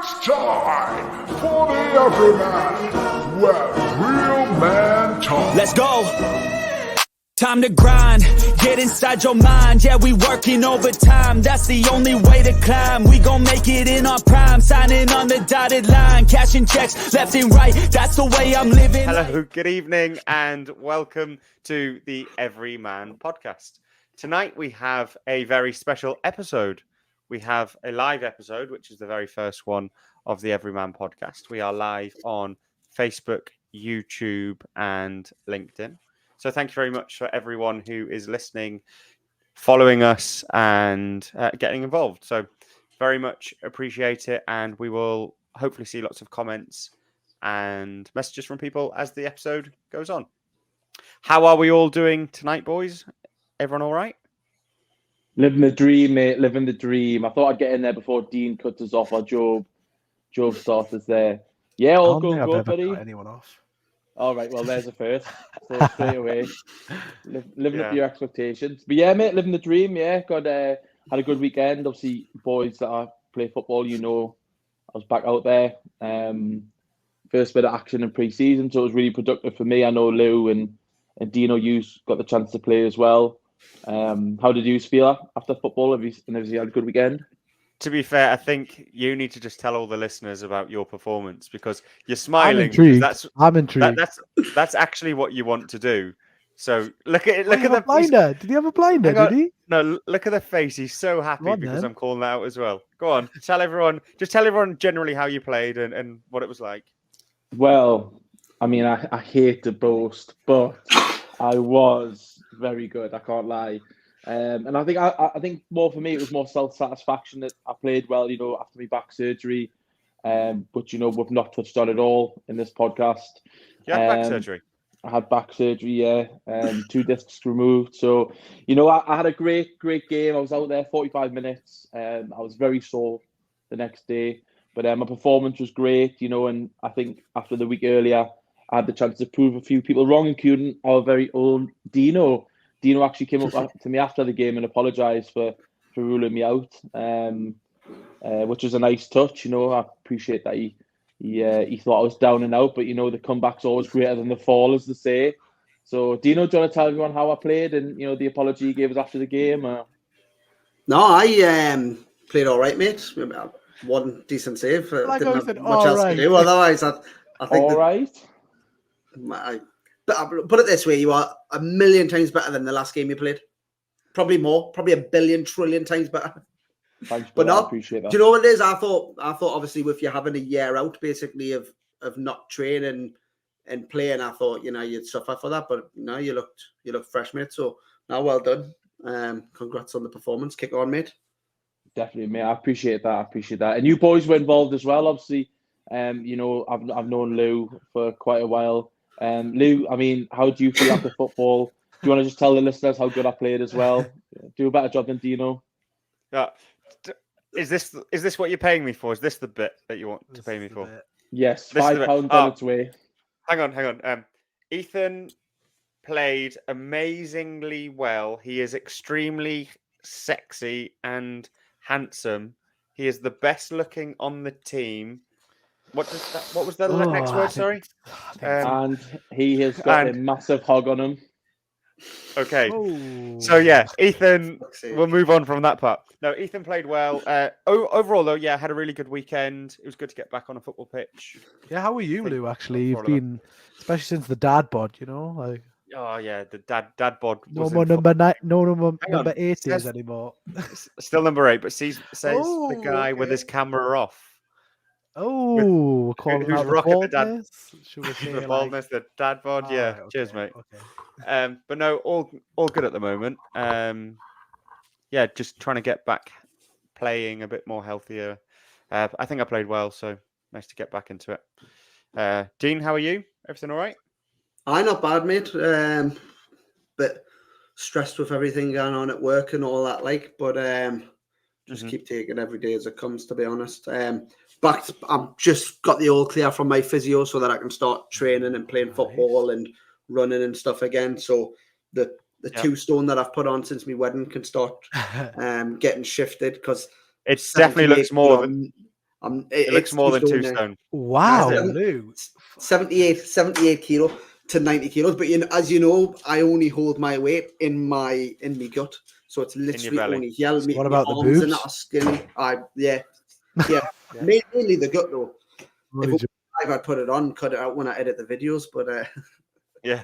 It's time for the Everyman, where real man talk. Let's go. Time to grind, get inside your mind. Yeah, we working overtime. That's the only way to climb. We gon' make it in our prime. Signing on the dotted line, cashing checks left and right. That's the way I'm living. Hello, good evening, and welcome to the Everyman Podcast. Tonight we have a very special episode. We have a live episode, which is the very first one of the Everyman Podcast. We are live on Facebook, YouTube, and LinkedIn. So thank you very much for everyone who is listening, following us, and getting involved. So very much appreciate it, and we will hopefully see lots of comments and messages from people as the episode goes on. How are we all doing tonight, boys? Everyone all right? Living the dream, mate. Living the dream. I thought I'd get in there before Dean cuts us off, or Job starts us there. Yeah, all good, buddy. Cut anyone off. All right, well, there's a first. So straight away, living up to your expectations. But yeah, mate, living the dream. Yeah, had a good weekend. Obviously, boys that I play football, you know, I was back out there. First bit of action in pre-season, so it was really productive for me. I know Lou and Dino, you got the chance to play as well. How did you feel after football? Have you had a good weekend? To be fair, I think you need to just tell all the listeners about your performance because you're smiling. I'm intrigued. That's actually what you want to do. So look at the blinder. Did he have a blinder? Did he? No, look at the face. He's so happy because I'm calling that out as well. Go on, tell everyone generally how you played and what it was like. Well, I mean, I hate to boast, but I was very good. I can't lie. And I think more for me, it was more self-satisfaction that I played well, you know, after my back surgery. But, you know, we've not touched on it all in this podcast. You had back surgery? I had back surgery, yeah. 2 discs removed. So, you know, I had a great game. I was out there 45 minutes. I was very sore the next day. But my performance was great, you know, and I think after the week earlier, I had the chance to prove a few people wrong, including our very own Dino. Dino actually came up to me after the game and apologised for ruling me out, which was a nice touch. You know, I appreciate that he thought I was down and out, but you know the comeback's always greater than the fall, as they say. So, Dino, do you want to tell everyone how I played and you know the apology he gave us after the game? No, I played all right, mate. One decent save. Like didn't I have said, much else to do. Otherwise, I think all right. But put it this way, you are a million times better than the last game you played. Probably more, probably 1 billion trillion times better. Thanks, but I appreciate that. Do you know what it is? I thought obviously with you having a year out basically of not training and playing, I thought, you know, you'd suffer for that. But you know, you looked fresh, mate. So now well done. Congrats on the performance. Kick on, mate. Definitely, mate. I appreciate that. And you boys were involved as well, obviously. You know, I've known Lou for quite a while. Lou, I mean, how do you feel after football? Do you want to just tell the listeners how good I played as well? Do a better job than Dino. Yeah. Is this what you're paying me for? Is this the bit that you want to pay me for? Yes, £5 on its way. Hang on. Ethan played amazingly well. He is extremely sexy and handsome. He is the best looking on the team. What was the next word? Sorry. And he has got a massive hog on him. Okay. So yeah, Ethan. We'll move on from that part. No, Ethan played well. Overall, though, yeah, had a really good weekend. It was good to get back on a football pitch. Yeah, how are you, Lou? Actually, you've been, especially since the dad bod. You know, like. Oh yeah, the dad bod. No more number 9. No number 8 is anymore. Still number 8, but says the guy with his camera off. Oh, who's rocking the dad? Should we say the baldness, the dad bod? Oh, yeah, right, okay, cheers, mate. Okay. But no, all good at the moment. Yeah, just trying to get back playing a bit more healthier. I think I played well, so nice to get back into it. Dean, how are you? Everything all right? Not bad, mate. Bit stressed with everything going on at work and all that, but just keep taking every day as it comes, to be honest. But I've just got the all clear from my physio so that I can start training and playing football and running and stuff again. So the 2 stone that I've put on since my wedding can start getting shifted because it definitely looks more than It looks more than 2 now. stone. Wow, Is it? Lou. 78 kilo to 90 kilos. But as you know, I only hold my weight in my gut. So it's literally belly. only here. So what about the arms and boobs? that are skinny. Yeah. Mainly the gut though. If I'd put it on, cut it out when I edit the videos. But Yeah,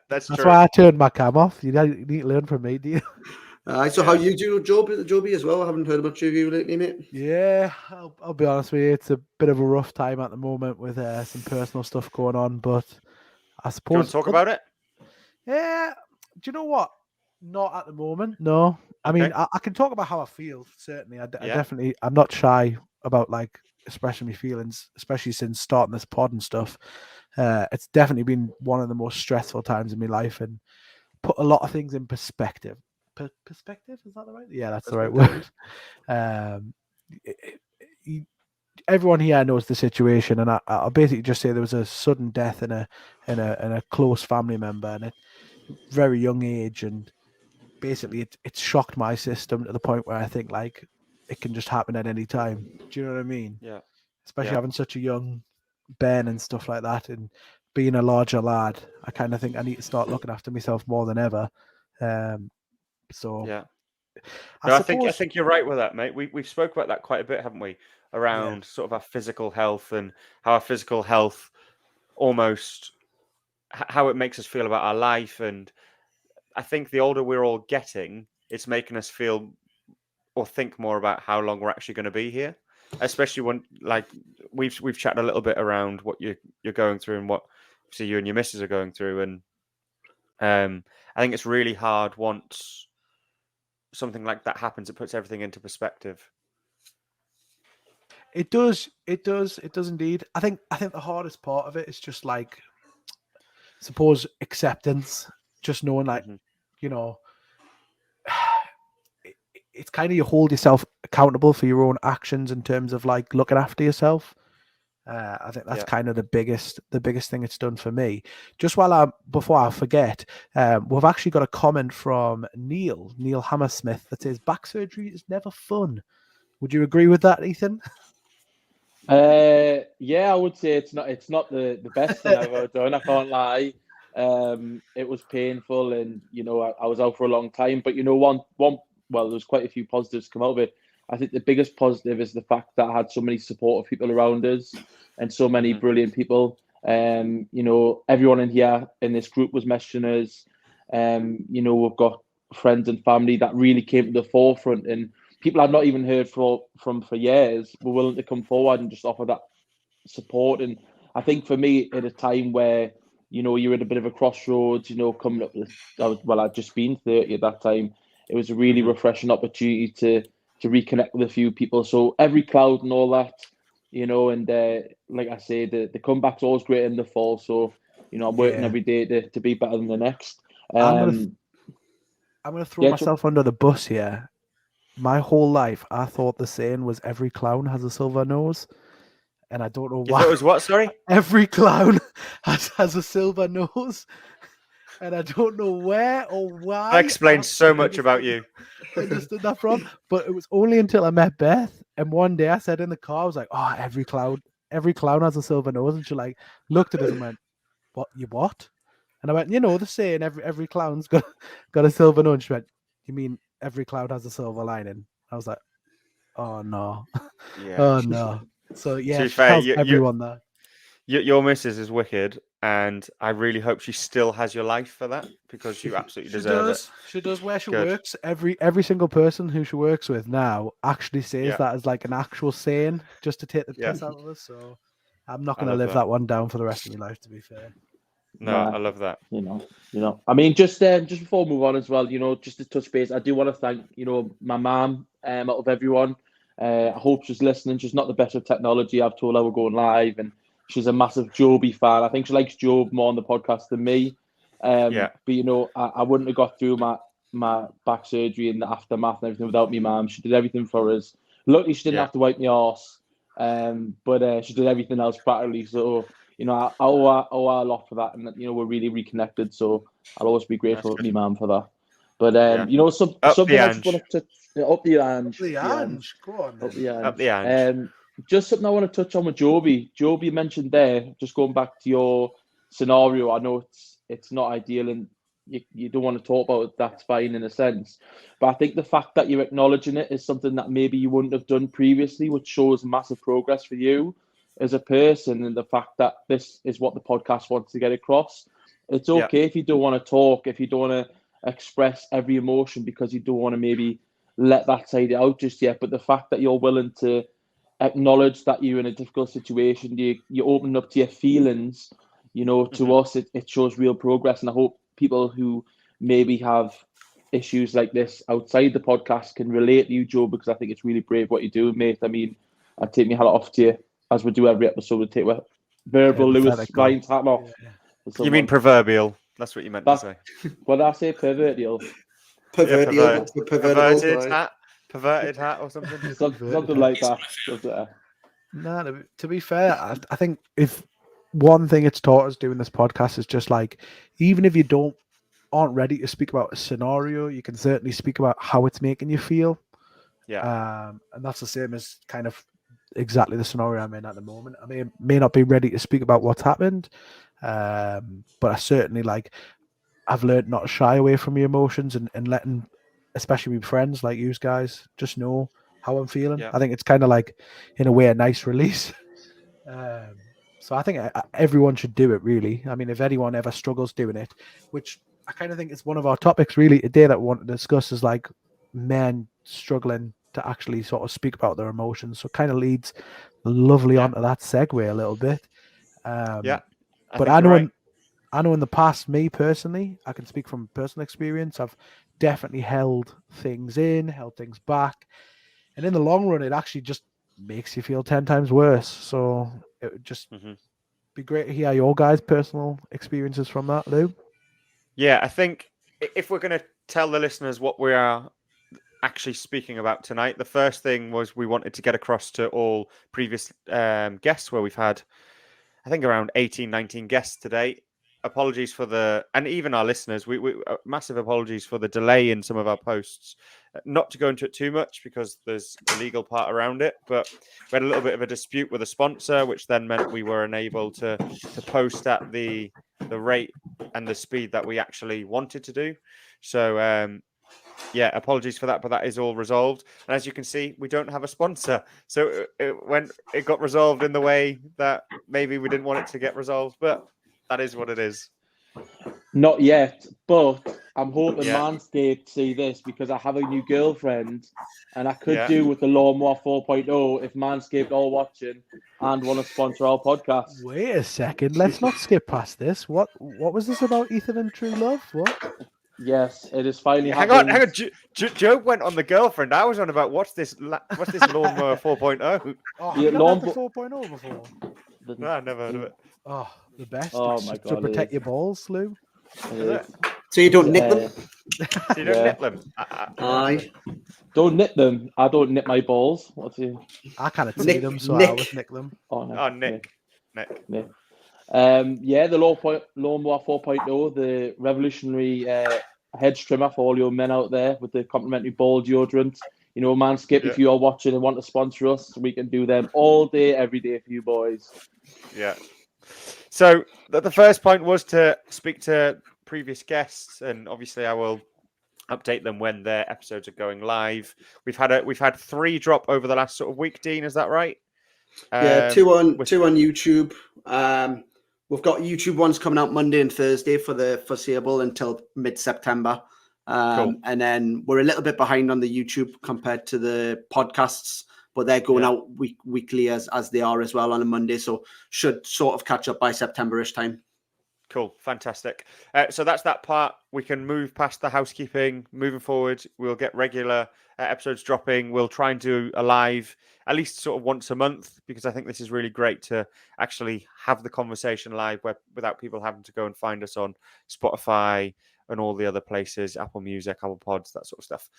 that's That's true. why I turned my cam off. You need to learn from me, do you? so how you do, Joby, as well? I haven't heard much of you lately, mate. Yeah, I'll be honest with you. It's a bit of a rough time at the moment with some personal stuff going on. But I suppose. Do you want to talk about it? Yeah. Do you know what? Not at the moment. No. I mean, I can talk about how I feel. Certainly, I definitely. I'm not shy about like expressing my feelings, especially since starting this pod and stuff. It's definitely been one of the most stressful times in my life, and put a lot of things in perspective. Perspective, is that the right? Yeah, that's the right word. Everyone here knows the situation, and I'll basically just say there was a sudden death in a close family member, and at a very young age, and basically it shocked my system to the point where I think like it can just happen at any time. Do you know what I mean? Yeah. Especially having such a young Ben and stuff like that, and being a larger lad, I kind of think I need to start looking after myself more than ever. So yeah, I think you're right with that, mate. We've spoke about that quite a bit, haven't we? Around sort of our physical health and how our physical health almost how it makes us feel about our life. And I think the older we're all getting, it's making us feel or think more about how long we're actually going to be here. Especially when, like, we've chatted a little bit around what you're going through and what obviously you and your missus are going through, and I think it's really hard once something like that happens. It puts everything into perspective. It does indeed. I think the hardest part of it is just like, suppose, acceptance. Just knowing, like, you know, it's kind of, you hold yourself accountable for your own actions in terms of like looking after yourself. I think that's kind of the biggest thing it's done for me. Just before I forget, we've actually got a comment from Neil Hammersmith that says back surgery is never fun. Would you agree with that, Ethan? Yeah, I would say it's not the best thing I've ever done. I can't lie. It was painful, and I was out for a long time. But there's quite a few positives come out of it. I think the biggest positive is the fact that I had so many supportive people around us and so many brilliant people. Everyone in here in this group was messaging us. We've got friends and family that really came to the forefront, and people I've not even heard from for years were willing to come forward and just offer that support. And I think for me, at a time where you're at a bit of a crossroads, coming up with, I'd just been 30 at that time. It was a really refreshing opportunity to reconnect with a few people. So every cloud and all that, and like I say, the comeback's always great in the fall. So I'm working every day to be better than the next. I'm gonna throw myself under the bus here. My whole life, I thought the saying was every clown has a silver nose, and I don't know why. It was what? Sorry, every clown has a silver nose. And I don't know where or why. That explains so much about you. I understood that from, but it was only until I met Beth, and one day I said in the car, I was like, "Oh, every clown has a silver nose," and she like looked at us and went, "What? You what?" And I went, the saying every clown's got a silver nose. And she went, "You mean every cloud has a silver lining?" I was like, "Oh no, oh no." So yeah, she tells everyone that. Your missus is wicked, and I really hope she still has your life for that, because you absolutely deserve it. She does where she works. Every single person who she works with now actually says that as like an actual saying, just to take the piss out of us. So I'm not going to live that one down for the rest of my life, to be fair. No, I love that. I mean, just before we move on as well, just to touch base, I do want to thank, my mum out of everyone. I hope she's listening. She's not the best with technology. I've told her we're going live, and she's a massive Joby fan. I think she likes Job more on the podcast than me. But I wouldn't have got through my back surgery and the aftermath and everything without me mum. She did everything for us. Luckily, she didn't have to wipe my arse, but she did everything else practically. So I owe her a lot for that, and we're really reconnected. So I'll always be grateful to me mum for that. But something I just wanted to up the Ange. Go on. Up the Ange. just something I want to touch on with Joby. Joby mentioned there, just going back to your scenario. I know it's not ideal and you don't want to talk about it. That's fine in a sense. But I think the fact that you're acknowledging it is something that maybe you wouldn't have done previously, which shows massive progress for you as a person, and the fact that this is what the podcast wants to get across. It's okay if you don't want to talk, if you don't want to express every emotion because you don't want to maybe let that side out just yet. But the fact that you're willing to acknowledge that you're in a difficult situation, you open up to your feelings, to us, it shows real progress. And I hope people who maybe have issues like this outside the podcast can relate to you, Joe, because I think it's really brave what you do, mate. I mean, I take my hat off to you, as we do every episode. We take a verbal Lewis Ryan's hat off. Yeah. You mean proverbial? That's what you meant to say. What did I say? Pervertial. Perverted hat or something. something like that. No, to be fair, I think if one thing it's taught us doing this podcast is just like, even if you aren't ready to speak about a scenario, you can certainly speak about how it's making you feel. Yeah. And that's the same as kind of exactly the scenario I'm in at the moment. I may not be ready to speak about what's happened, but I certainly I've learned not to shy away from your emotions and letting, especially with friends like you guys, just know how I'm feeling. Yeah. I think it's kind of like, in a way, a nice release. So I think everyone should do it, really. I mean, if anyone ever struggles doing it, which I kind of think is one of our topics really today that we want to discuss, is like men struggling to actually sort of speak about their emotions. So it kind of leads lovely onto that segue a little bit. But I know in the past, me personally, I can speak from personal experience. I've definitely held things back. And in the long run, it actually just makes you feel 10 times worse. So it would just be great to hear your guys' personal experiences from that, Lou. Yeah, I think if we're going to tell the listeners what we are actually speaking about tonight, the first thing was we wanted to get across to all previous guests, where we've had, I think, around 18, 19 guests today. Apologies for and even our listeners, we massive apologies for the delay in some of our posts. Not to go into it too much because there's the legal part around it, but we had a little bit of a dispute with a sponsor, which then meant we were unable to post at the rate and the speed that we actually wanted to do. So apologies for that, but that is all resolved. And as you can see, we don't have a sponsor, so it got resolved in the way that maybe we didn't want it to get resolved, but that is what it is. Not yet, but I'm hoping Manscaped see this, because I have a new girlfriend and I could do with the Lawnmower 4.0 if Manscaped are watching and want to sponsor our podcast. Wait a second, let's not skip past this. What was this about Ethan and True Love? What? Yes, it is finally hang on. Joe went on the girlfriend. I was on about what's this Lawnmower 4.0? Oh, have you not had the 4.0 before? No, I've never heard of it. Oh, the best. Oh my God, to protect your balls, Lou. So you don't nip them? So you don't nip them? Aye. Don't nip them. I don't nip my balls. I kind of see them, so I always nick them. Oh, Nick. The Lawnmower 4.0, the revolutionary hedge trimmer for all your men out there with the complimentary ball deodorant. Manscaped, if you are watching and want to sponsor us, we can do them all day, every day for you boys. Yeah. So the first point was to speak to previous guests, and obviously I will update them when their episodes are going live. We've had 3 drop over the last sort of week, Dean, is that right? Yeah, two on YouTube. We've got YouTube ones coming out Monday and Thursday for the foreseeable until mid-September. Cool. And then we're a little bit behind on the YouTube compared to the podcasts, but they're going out weekly as they are as well on a Monday. So should sort of catch up by September-ish time. Cool. Fantastic. So that's that part. We can move past the housekeeping. Moving forward, we'll get regular episodes dropping. We'll try and do a live at least sort of once a month, because I think this is really great to actually have the conversation live without people having to go and find us on Spotify and all the other places, Apple Music, Apple Pods, that sort of stuff.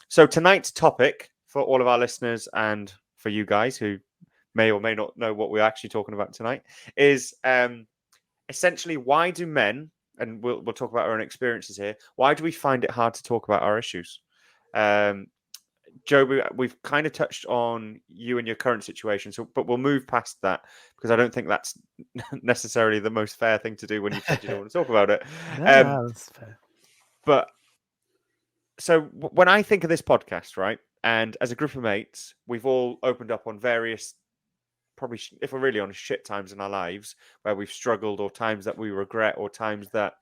So tonight's topic for all of our listeners and for you guys who may or may not know what we're actually talking about tonight is essentially, why do men, and we'll talk about our own experiences here, why do we find it hard to talk about our issues? Joe, we've kind of touched on you and your current situation, but we'll move past that because I don't think that's necessarily the most fair thing to do when you said you don't want to talk about it. No, that's fair. But so when I think of this podcast, right, and as a group of mates, we've all opened up on various, probably, if we're really honest, shit times in our lives where we've struggled, or times that we regret, or times that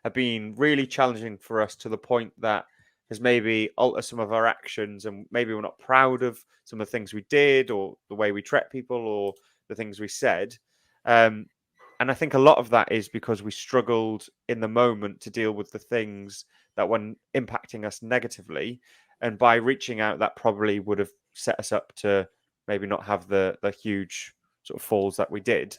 have been really challenging for us to the point that has maybe altered some of our actions, and maybe we're not proud of some of the things we did, or the way we treat people, or the things we said. And I think a lot of that is because we struggled in the moment to deal with the things that were impacting us negatively. And by reaching out, that probably would have set us up to maybe not have the huge sort of falls that we did.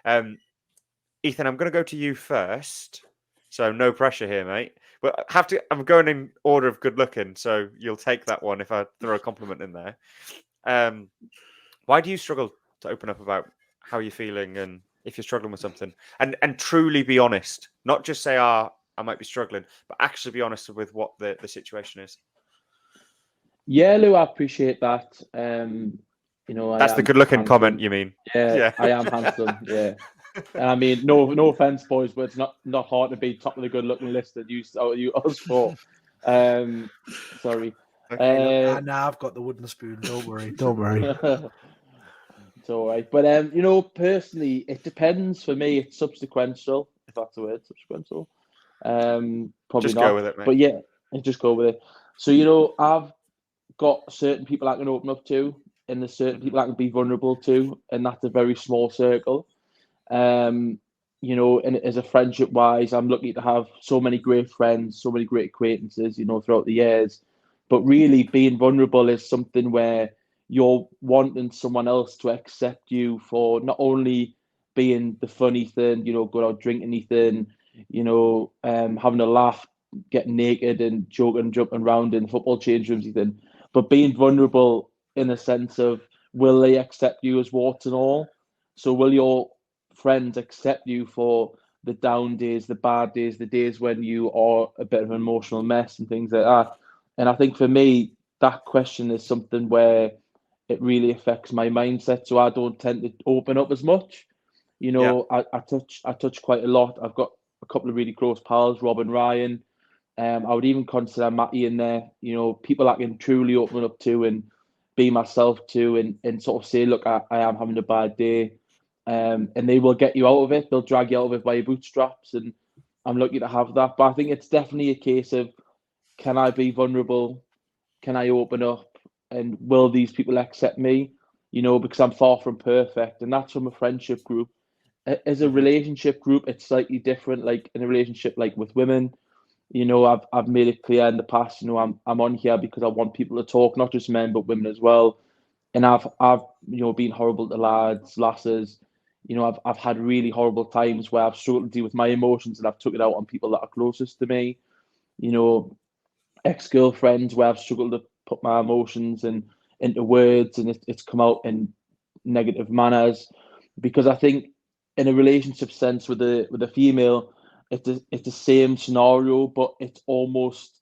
Ethan, I'm going to go to you first. So no pressure here, mate. But I'm going in order of good looking, so you'll take that one if I throw a compliment in there. Why do you struggle to open up about how you're feeling, and if you're struggling with something, and truly be honest? Not just say, I might be struggling, but actually be honest with what the situation is. Yeah, Lou, I appreciate that. That's the good looking comment, you mean? Yeah, I am handsome. Yeah. I mean, no offense, boys, but it's not hard to be top of the good looking list that you us for. Sorry. Nah, I've got the wooden spoon. Don't worry. It's all right. But personally, it depends. For me, it's subsequential, if that's the word, subsequential. Probably just not. Go with it, mate. But yeah, just go with it. So, I've got certain people I can open up to, and there's certain people I can be vulnerable to, and that's a very small circle. And as a friendship wise, I'm lucky to have so many great friends, so many great acquaintances, throughout the years. But really, being vulnerable is something where you're wanting someone else to accept you for not only being the fun Ethan, going out drinking Ethan, having a laugh, getting naked and joking, jumping around in football change rooms Ethan, but being vulnerable in the sense of, will they accept you as warts and all? So will your friends accept you for the down days, the bad days, the days when you are a bit of an emotional mess and things like that? And I think for me, that question is something where it really affects my mindset. So I don't tend to open up as much. I touch quite a lot. I've got a couple of really close pals, Rob and Ryan. I would even consider Matty in there. People I can truly open up to and be myself to, and sort of say, look, I am having a bad day. And they will get you out of it. They'll drag you out of it by your bootstraps. And I'm lucky to have that. But I think it's definitely a case of, can I be vulnerable? Can I open up? And will these people accept me? Because I'm far from perfect. And that's from a friendship group. As a relationship group, it's slightly different. Like in a relationship, like with women, I've made it clear in the past, I'm on here because I want people to talk, not just men, but women as well. And I've been horrible to lads, lasses. I've had really horrible times where I've struggled to deal with my emotions, and I've took it out on people that are closest to me. Ex-girlfriends where I've struggled to put my emotions into words, and it's come out in negative manners. Because I think in a relationship sense with a female, it's the same scenario, but it's almost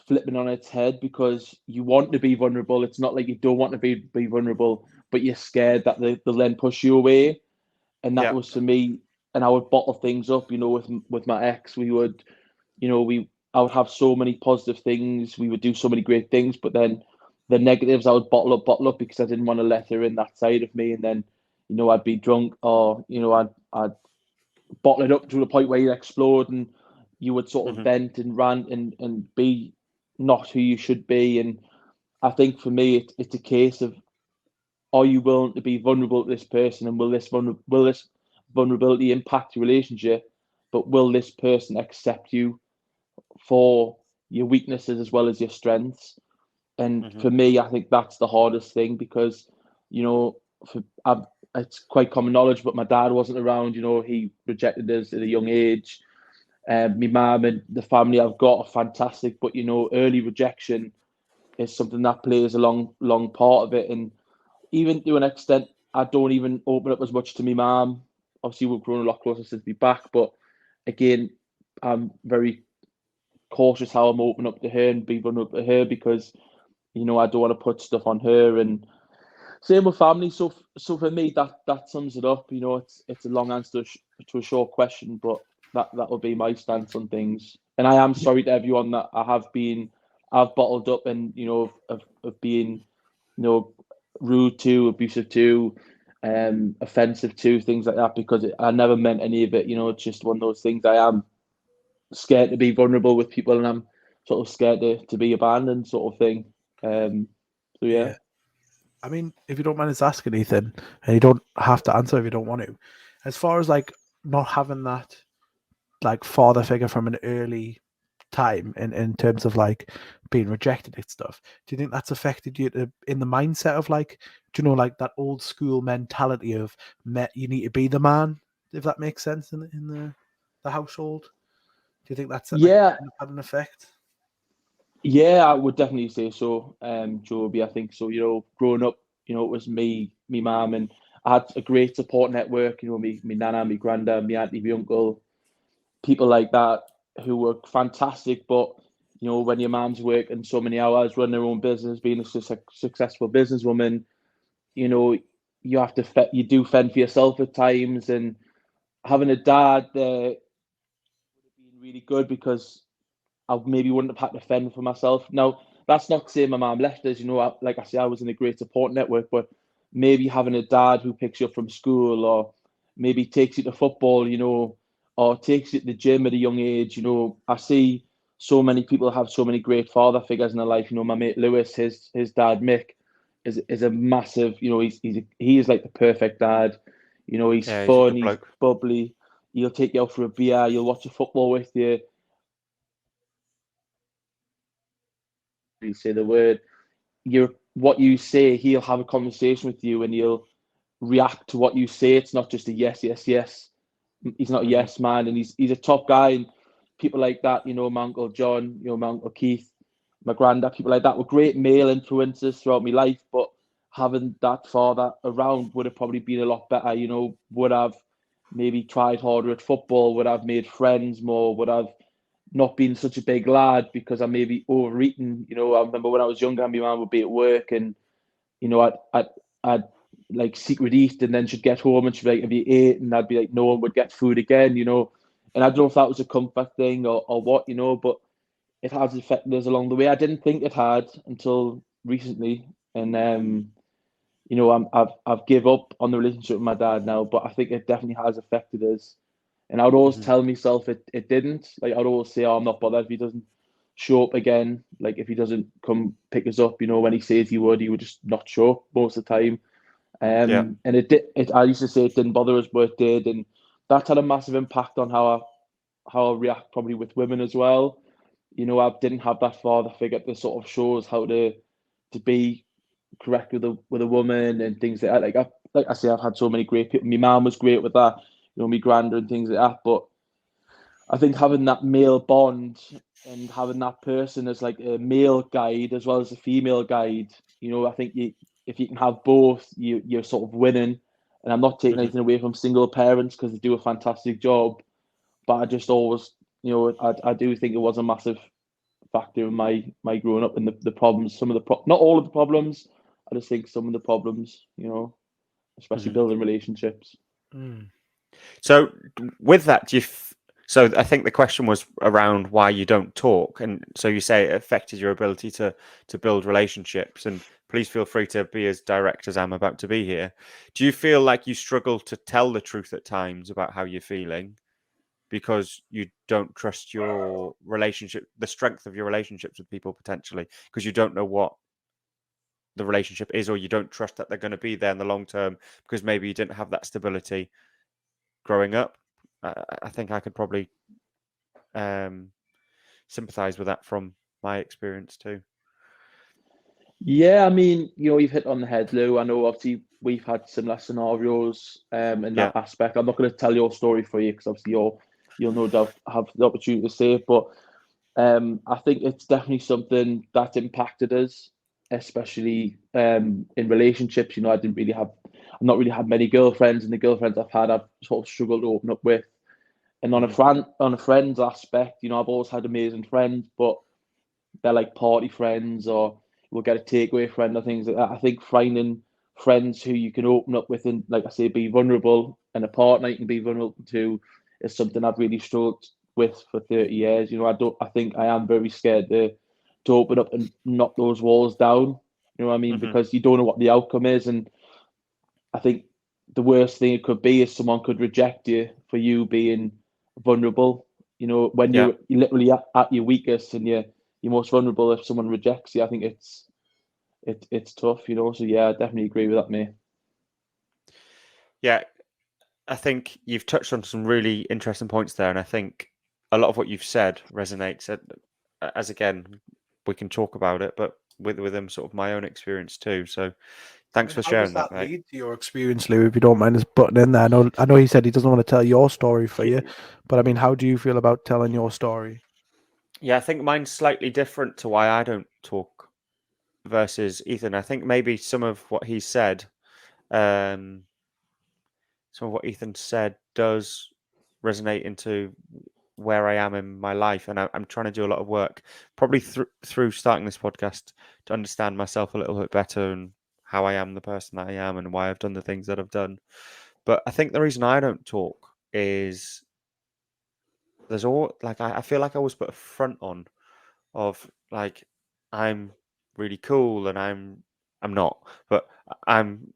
flipping on its head, because you want to be vulnerable. It's not like you don't want to be vulnerable, but you're scared that they'll then push you away. And that was for me. And I would bottle things up, with my ex. We would, I would have so many positive things. We would do so many great things, but then the negatives I would bottle up because I didn't want to let her in that side of me. And then, I'd be drunk, or, I'd bottle it up to the point where you'd explode, and you would sort of vent and rant and be not who you should be. And I think for me, it's a case of, are you willing to be vulnerable to this person, and will this vulnerability impact your relationship, but will this person accept you for your weaknesses as well as your strengths? And for me, I think that's the hardest thing, because it's quite common knowledge, but my dad wasn't around. He rejected us at a young age. My mum and the family I've got are fantastic, but early rejection is something that plays a long part of it. And even to an extent, I don't even open up as much to my mum. Obviously, we've grown a lot closer since we back, but again, I'm very cautious how I'm opening up to her and be vulnerable to her, because I don't want to put stuff on her. And same with family. So for me, that sums it up. It's a long answer to a short question, but that will be my stance on things. And I am sorry to everyone that I've bottled up and of being rude to, abusive to, offensive to, things like that, because I never meant any of it. It's just one of those things. I am scared to be vulnerable with people, and I'm sort of scared to be abandoned, sort of thing. So yeah. I mean, if you don't mind us asking, Ethan, and you don't have to answer if you don't want to, as far as like not having that like father figure from an early time in terms of like being rejected and stuff, do you think that's affected you in the mindset of like, like that old school mentality of you need to be the man, if that makes sense, in the household? Do you think that's Yeah. had an effect? Yeah, I would definitely say so, Joby. I think so. Growing up, it was me mum, and I had a great support network. Me nana, me granddad, me auntie, me uncle, people like that who were fantastic. But when your mum's working so many hours, running her own business, being a successful businesswoman, you have to you do fend for yourself at times, and having a dad there would have been really good, because I maybe wouldn't have had to fend for myself. Now, that's not to say my mum left us. Like I say, I was in a great support network, but maybe having a dad who picks you up from school, or maybe takes you to football, or takes you to the gym at a young age. I see so many people have so many great father figures in their life. My mate Lewis, his dad Mick, is a massive. He is like the perfect dad. He's Yeah, he's a fun, good he's bloke. bubbly. He'll take you out for a beer. You'll watch a football with you. You say the word, what you say, he'll have a conversation with you, and he'll react to what you say. It's not just a yes, yes, yes. He's not a yes man, and he's a top guy. And people like that, my Uncle John, my Uncle Keith, my granddad, people like that were great male influences throughout my life. But having that father around would have probably been a lot better. Would have maybe tried harder at football, would have made friends more, would have not been such a big lad, because I maybe overeating. I remember when I was younger, my mum would be at work, and I'd like secret eat, and then she'd get home and she'd be like, "Have you ate?" And I'd be like, "No," and would get food again. And I don't know if that was a comfort thing or what, but it has affected us along the way. I didn't think it had until recently, and I've give up on the relationship with my dad now, but I think it definitely has affected us. And I would always tell myself it didn't. Like, I'd always say, "Oh, I'm not bothered if he doesn't show up again. Like, if he doesn't come pick us up, when he says he would just not show up most of the time." And it did. I used to say it didn't bother us, but it did, and that had a massive impact on how I react probably with women as well. I didn't have that father figure that sort of shows how to be correct with a woman and things like that. Like I say, I've had so many great people. My mum was great with that, my granddad and things like that. But I think having that male bond and having that person as like a male guide as well as a female guide, I think if you can have both, you're sort of winning. And I'm not taking anything away from single parents, because they do a fantastic job. But I just always, I do think it was a massive factor in my growing up, and the problems, not all of the problems. I just think some of the problems, especially building relationships. So with that, so I think the question was around why you don't talk, and so you say it affected your ability to build relationships. And please feel free to be as direct as I'm about to be here. Do you feel like you struggle to tell the truth at times about how you're feeling, because you don't trust your relationship, the strength of your relationships with people, potentially because you don't know what the relationship is, or you don't trust that they're going to be there in the long term, because maybe you didn't have that stability growing up? I think I could probably sympathize with that from my experience too. Yeah, I mean, you've hit on the head, Lou. I know obviously we've had similar scenarios in that aspect. I'm not going to tell your story for you, because obviously you'll no doubt have the opportunity to say it, but I think it's definitely something that impacted us, especially in relationships. I've not really had many girlfriends, and the girlfriends I've had, I've sort of struggled to open up with. And on a friends aspect, you know, I've always had amazing friends, but they're like party friends, or we'll get a takeaway friend or things like that. I think finding friends who you can open up with and, like I say, be vulnerable, and a partner you can be vulnerable to, is something I've really struggled with for 30 years. You know, I think I am very scared to open up and knock those walls down. You know what I mean? Because you don't know what the outcome is. And I think the worst thing it could be is someone could reject you for you being vulnerable. You know, when you're literally at your weakest and you're most vulnerable, if someone rejects you, I think it's tough, you know. So yeah, I definitely agree with that, mate. Yeah, I think you've touched on some really interesting points there, and I think a lot of what you've said resonates. As again, we can talk about it, but with them, sort of my own experience too. So, thanks for How sharing does that mate. lead to your experience, Lou? If you don't mind us butting in there, I know he said he doesn't want to tell your story for you, but I mean, how do you feel about telling your story? Yeah, I think mine's slightly different to why I don't talk versus Ethan. I think maybe some of what he said, some of what Ethan said does resonate into where I am in my life, and I'm trying to do a lot of work, probably through starting this podcast, to understand myself a little bit better and how I am the person that I am and why I've done the things that I've done. But I think the reason I don't talk is there's all like I feel like I always put a front on of like I'm really cool and I'm not, but I'm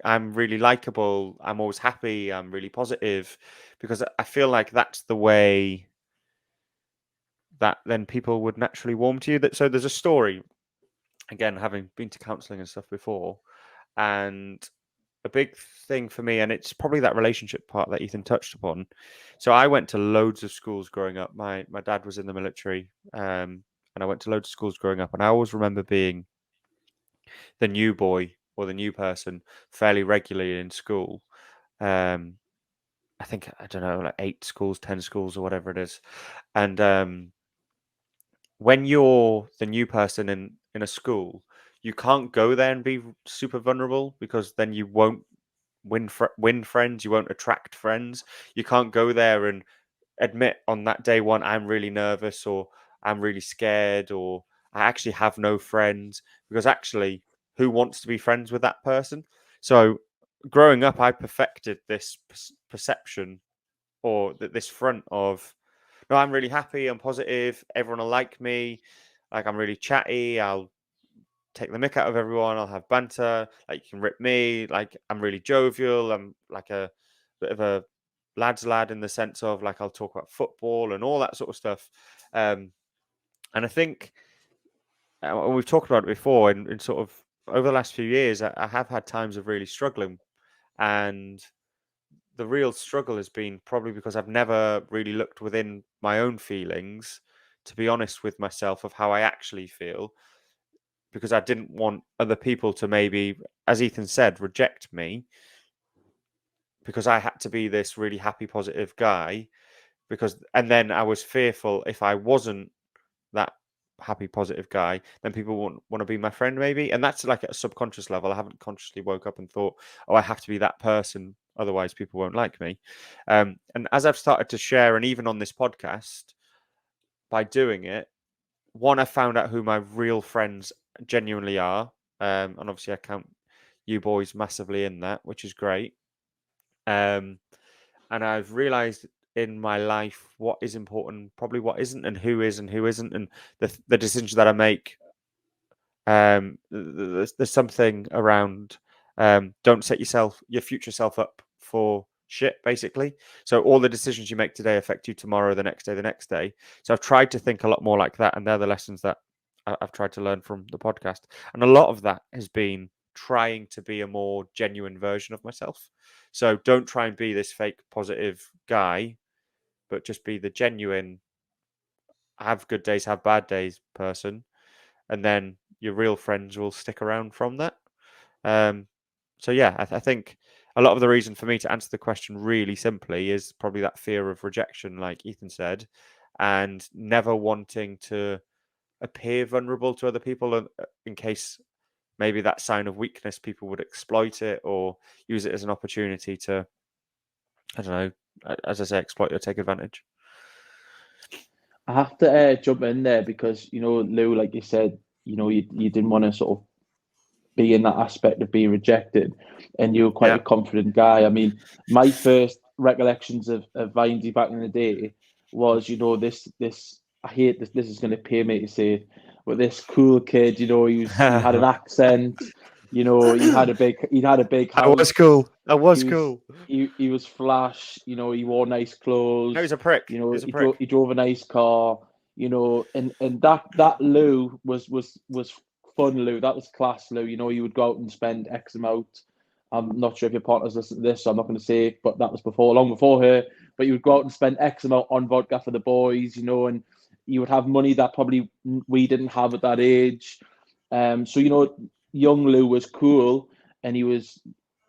I'm really likable, I'm always happy, I'm really positive, because I feel like that's the way that then people would naturally warm to you. So there's a story, again, having been to counselling and stuff before, and a big thing for me, and it's probably that relationship part that Ethan touched upon. So I went to loads of schools growing up. My dad was in the military, and I went to loads of schools growing up, and I always remember being the new boy or the new person fairly regularly in school. I think, I don't know, like 8 schools, 10 schools, or whatever it is. And when you're the new person in a school, you can't go there and be super vulnerable, because then you won't win friends, you won't attract friends. You can't go there and admit on that day one, I'm really nervous, or I'm really scared, or I actually have no friends, because actually, who wants to be friends with that person? So growing up, I perfected this perception, or this front of, no, I'm really happy, I'm positive, everyone will like me, like I'm really chatty, I'll take the mick out of everyone, I'll have banter, like you can rip me, like I'm really jovial, I'm like a bit of a lad's lad in the sense of like I'll talk about football and all that sort of stuff. And I think we've talked about it before, in sort of over the last few years, I have had times of really struggling, and the real struggle has been probably because I've never really looked within my own feelings to be honest with myself of how I actually feel, because I didn't want other people to maybe, as Ethan said, reject me, because I had to be this really happy, positive guy. And then I was fearful if I wasn't that happy, positive guy, then people won't want to be my friend, maybe. And that's like at a subconscious level. I haven't consciously woke up and thought, oh, I have to be that person, otherwise people won't like me. And as I've started to share, and even on this podcast, by doing it, one, I found out who my real friends genuinely are. And obviously I count you boys massively in that, which is great. And I've realized in my life what is important, probably what isn't, and who is and who isn't, and the decisions that I make. There's something around don't set your future self up for shit, basically. So all the decisions you make today affect you tomorrow, the next day, the next day. So I've tried to think a lot more like that, and they're the lessons that I've tried to learn from the podcast. And a lot of that has been trying to be a more genuine version of myself. So don't try and be this fake positive guy, but just be the genuine, have good days, have bad days person. And then your real friends will stick around from that. So yeah, I think a lot of the reason for me to answer the question really simply is probably that fear of rejection, like Ethan said, and never wanting to appear vulnerable to other people in case maybe that sign of weakness, people would exploit it or use it as an opportunity to, I don't know, as I say, exploit or take advantage. I have to jump in there because, Lou, like you said, you didn't want to sort of be in that aspect of being rejected, and you were quite a confident guy. I mean, my first recollections of Vindy back in the day was, this I hate this. This is going to pay me to say it, but this cool kid, he had an accent. He had a big house. I was cool. He was flash. He wore nice clothes. No, he's a prick. He drove a nice car. And that Lou was fun Lou. That was class Lou. You would go out and spend X amount. I'm not sure if your partner's listening to this, so I'm not going to say it, but that was long before her. But you would go out and spend X amount on vodka for the boys, and you would have money that probably we didn't have at that age. So young Lou was cool, and he was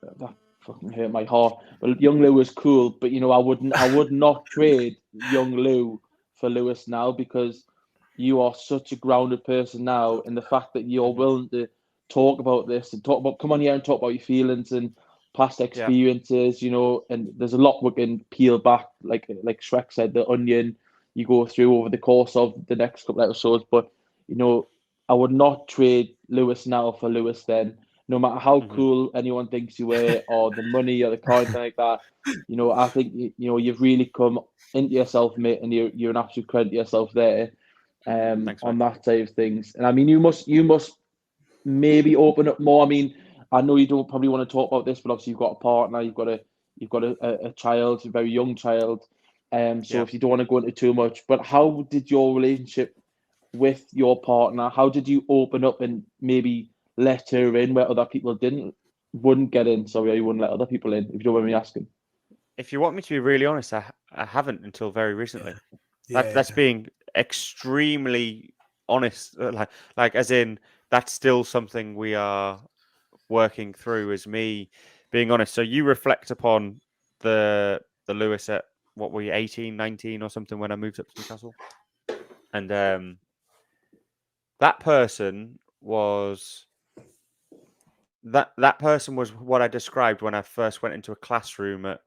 that fucking hurt my heart. But young Lou was cool, but I would not trade young Lou for Lewis now, because you are such a grounded person now, and the fact that you're willing to talk about this and come on here and talk about your feelings and past experiences, and there's a lot we can peel back, like Shrek said, the onion you go through over the course of the next couple of episodes. But I would not trade Lewis now for Lewis then, no matter how cool anyone thinks you were, or the money or the car, anything like that. I think you've really come into yourself, mate, and you're an absolute credit to yourself there. Thanks, on that side of things. And I mean, you must maybe open up more. I mean, I know you don't probably want to talk about this, but obviously you've got a partner, you've got a child, a very young child. If you don't want to go into too much, but how did your relationship with your partner? How did you open up and maybe let her in where other people wouldn't get in? Sorry, you wouldn't let other people in, if you don't mind me asking. If you want me to be really honest, I haven't until very recently. That's being extremely honest, like as in that's still something we are working through, as me being honest. So you reflect upon the Lewis at what were you, 18, 19 or something when I moved up to Newcastle, and that person was what I described when I first went into a classroom at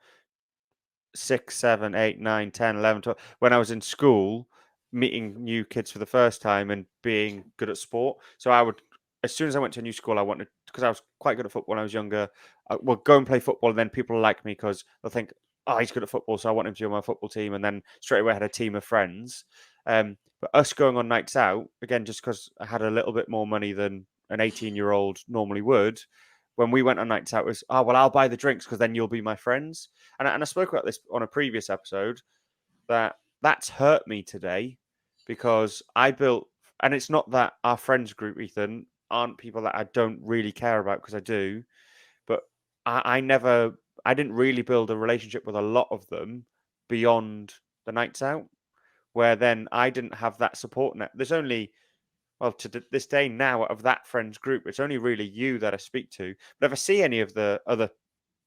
6, 7, 8, 9, 10, 11, 12, when I was in school, meeting new kids for the first time and being good at sport. So I would, as soon as I went to a new school, I wanted, because I was quite good at football when I was younger, I would go and play football, and then people like me because they'll think, oh, he's good at football, so I want him to be on my football team. And then straight away I had a team of friends. But us going on nights out, again, just because I had a little bit more money than an 18-year-old normally would, when we went on nights out, was, oh, well, I'll buy the drinks because then you'll be my friends. And I spoke about this on a previous episode, that's hurt me today, because I built, and it's not that our friends group, Ethan, aren't people that I don't really care about, because I do, but I didn't really build a relationship with a lot of them beyond the nights out, where then I didn't have that support net. There's only, well, to this day now, of that friends group, it's only really you that I speak to. But if I see any of the other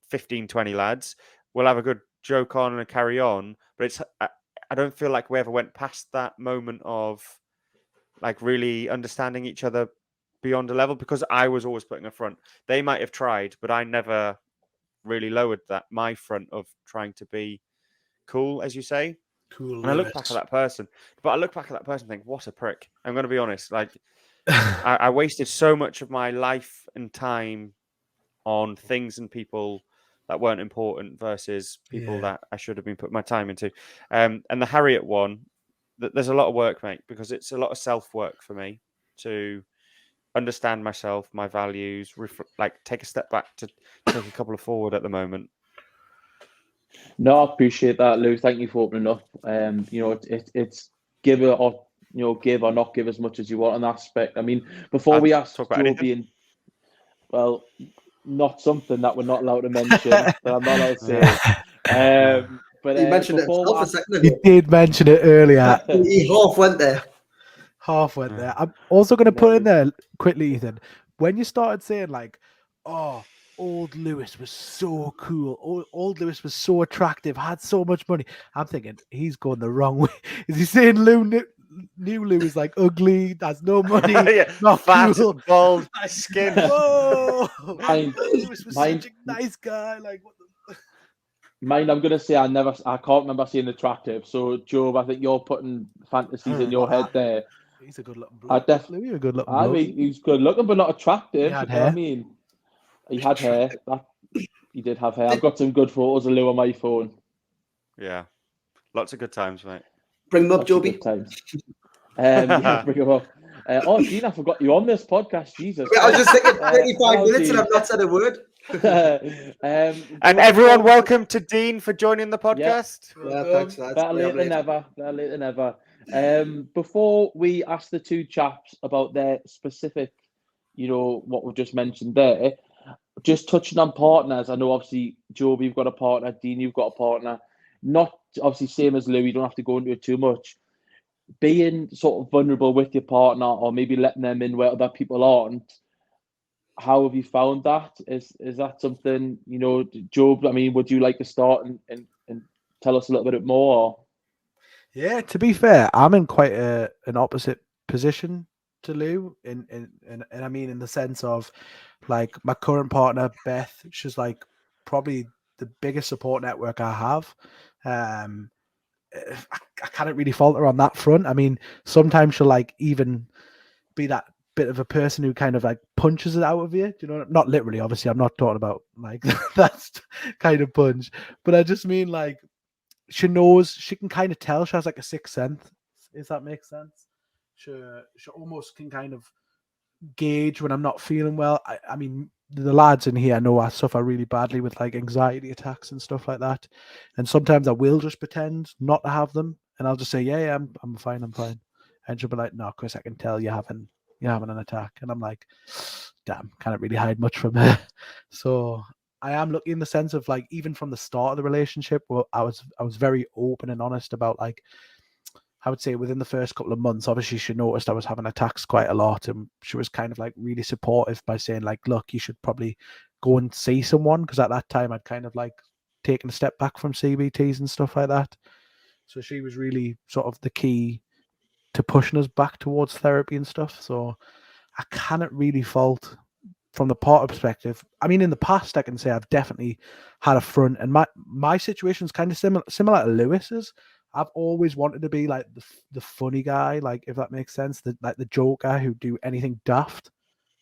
15, 20 lads, we'll have a good joke on and carry on. But I don't feel like we ever went past that moment of like really understanding each other beyond a level, because I was always putting a front. They might have tried, but I never really lowered my front of trying to be cool, as you say. Cool. And I look back at that person, and think, what a prick. I'm going to be honest. Like, I wasted so much of my life and time on things and people that weren't important versus people that I should have been putting my time into. And the Harriet one, there's a lot of work, mate, because it's a lot of self-work for me to understand myself, my values, take a step back to take a couple of forward at the moment. No, I appreciate that, Lou. Thank you for opening up. It's give or not give as much as you want on that aspect. I mean, before we ask Joe, well, not something that we're not allowed to mention, that I'm not allowed to say. But he mentioned it himself a second ago. He did mention it earlier. He half went there. I'm also going to put in there quickly, Ethan, when you started saying like, oh, old Lewis was so cool, old Lewis was so attractive, had so much money, I'm thinking he's going the wrong way. Is he saying new Lou is like ugly, has no money, not fat, cool, bald, skin? Oh, Lewis was such a nice guy. Like, what the... Mine, I'm gonna say I can't remember saying attractive. So, Job, I think you're putting fantasies in your head there. He's a good looking I bloke. definitely, Louis, a good looking I bloke. mean, he's good looking, but not attractive. He had You know what I hair. mean, he had hair. He did have hair. I've got some good photos of Lou on my phone. Yeah. Lots of good times, mate. Bring him up, Lots of Joby. good times. Yeah, bring him up. Dean, I forgot you on this podcast. Jesus. I was just thinking 35 hello, minutes Dean. and I've not said a word. And everyone, welcome to Dean for joining the podcast. Yeah, thanks, lads. Better late than never. Better late than never. Before we ask the two chaps about their specific, what we've just mentioned there, just touching on partners. I know obviously, Joby, you've got a partner. Dean, you've got a partner. Not obviously same as Lou. You don't have to go into it too much. Being sort of vulnerable with your partner, or maybe letting them in where other people aren't. How have you found that? Is that something, Job? I mean, would you like to start and tell us a little bit more? Yeah, to be fair, I'm in quite an opposite position to Lou, and I mean in the sense of, like, my current partner Beth, she's like probably the biggest support network I have. I can't really fault her on that front. I mean, sometimes she'll like even be that bit of a person who kind of like punches it out of you. Do you know? Not literally, obviously. I'm not talking about like that kind of punch, but I just mean like she knows, she can kind of tell. She has like a sixth sense, if that makes sense. She almost can kind of gauge when I'm not feeling well. I mean, the lads in here know I suffer really badly with like anxiety attacks and stuff like that. And sometimes I will just pretend not to have them, and I'll just say, yeah, I'm fine, I'm fine. And she'll be like, no, Chris, I can tell you're having an attack. And I'm like, damn, can't really hide much from her. So I am lucky in the sense of like, even from the start of the relationship, well, I was very open and honest about, like, I would say within the first couple of months, obviously she noticed I was having attacks quite a lot, and she was kind of like really supportive by saying like, look, you should probably go and see someone, because at that time I'd kind of like taken a step back from CBTs and stuff like that. So she was really sort of the key to pushing us back towards therapy and stuff. So I cannot really fault from the partner perspective. I mean, in the past, I can say I've definitely had a front, and my situation is kind of similar to Lewis's. I've always wanted to be like the funny guy, like, if that makes sense, the joke guy who do anything daft,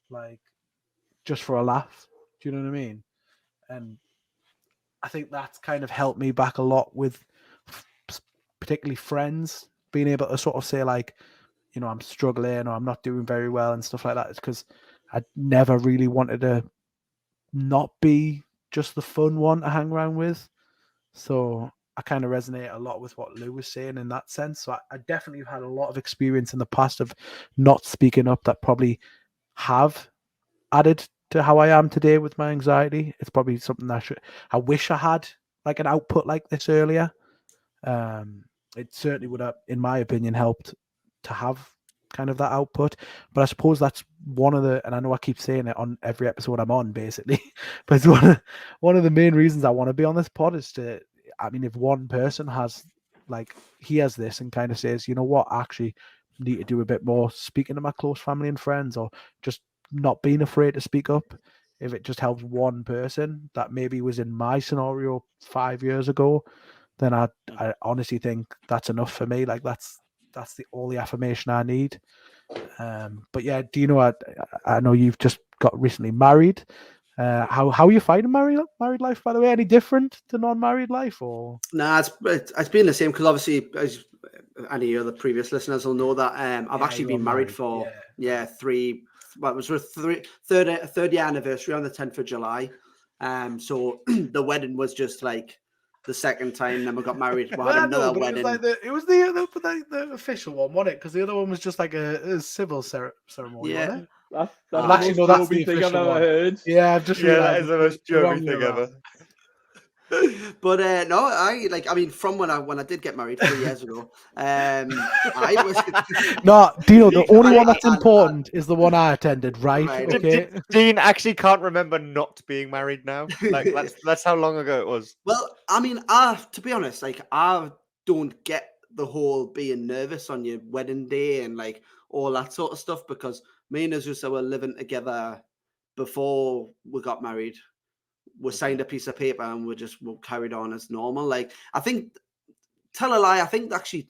like just for a laugh. Do you know what I mean? And I think that's kind of helped me back a lot with particularly friends, being able to sort of say like, I'm struggling or I'm not doing very well and stuff like that. It's because I never really wanted to not be just the fun one to hang around with. So I kind of resonate a lot with what Lou was saying in that sense. So I definitely had a lot of experience in the past of not speaking up that probably have added to how I am today with my anxiety. It's probably something I wish I had like an output like this earlier. It certainly would have, in my opinion, helped to have kind of that output. But I suppose that's one of the, and I know I keep saying it on every episode I'm on, basically, but it's one of the main reasons I want to be on this pod is to, I mean, if one person has, like, he has this and kind of says, you know what, I actually need to do a bit more speaking to my close family and friends, or just not being afraid to speak up. If it just helps one person that maybe was in my scenario 5 years ago, then I honestly think that's enough for me. Like, that's all the affirmation I need. But yeah, do you know, I know you've just got recently married. How are you finding married life, by the way? Any different to non-married life, or? Nah, it's been the same, because obviously, as any other previous listeners will know, that I've actually been married for three. Well, it was our third year anniversary on the 10th of July. So the wedding was just like the second time. Then we got married. We had another wedding. It was the official one, wasn't it? Because the other one was just like a civil ceremony. Yeah. Wasn't it? That's Actually, no, that's the thing I've official ever one. heard. Yeah, I've just realized that is the most jovial thing ever. But no, I mean, from when I did get married 3 years ago, I was no, Dino. The only one that's important is the one I attended, right? Right. Okay. Dean actually can't remember not being married now. Like, that's how long ago it was. Well, I mean, to be honest, like, I don't get the whole being nervous on your wedding day and like all that sort of stuff, because me and Azusa were living together before we got married. we signed a piece of paper and we carried on as normal. Like, I think, tell a lie, I think actually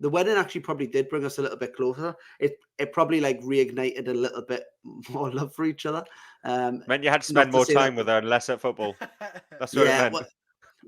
the wedding actually probably did bring us a little bit closer. It probably like reignited a little bit more love for each other. Meant you had to spend more time with her and less at football. That's what it meant.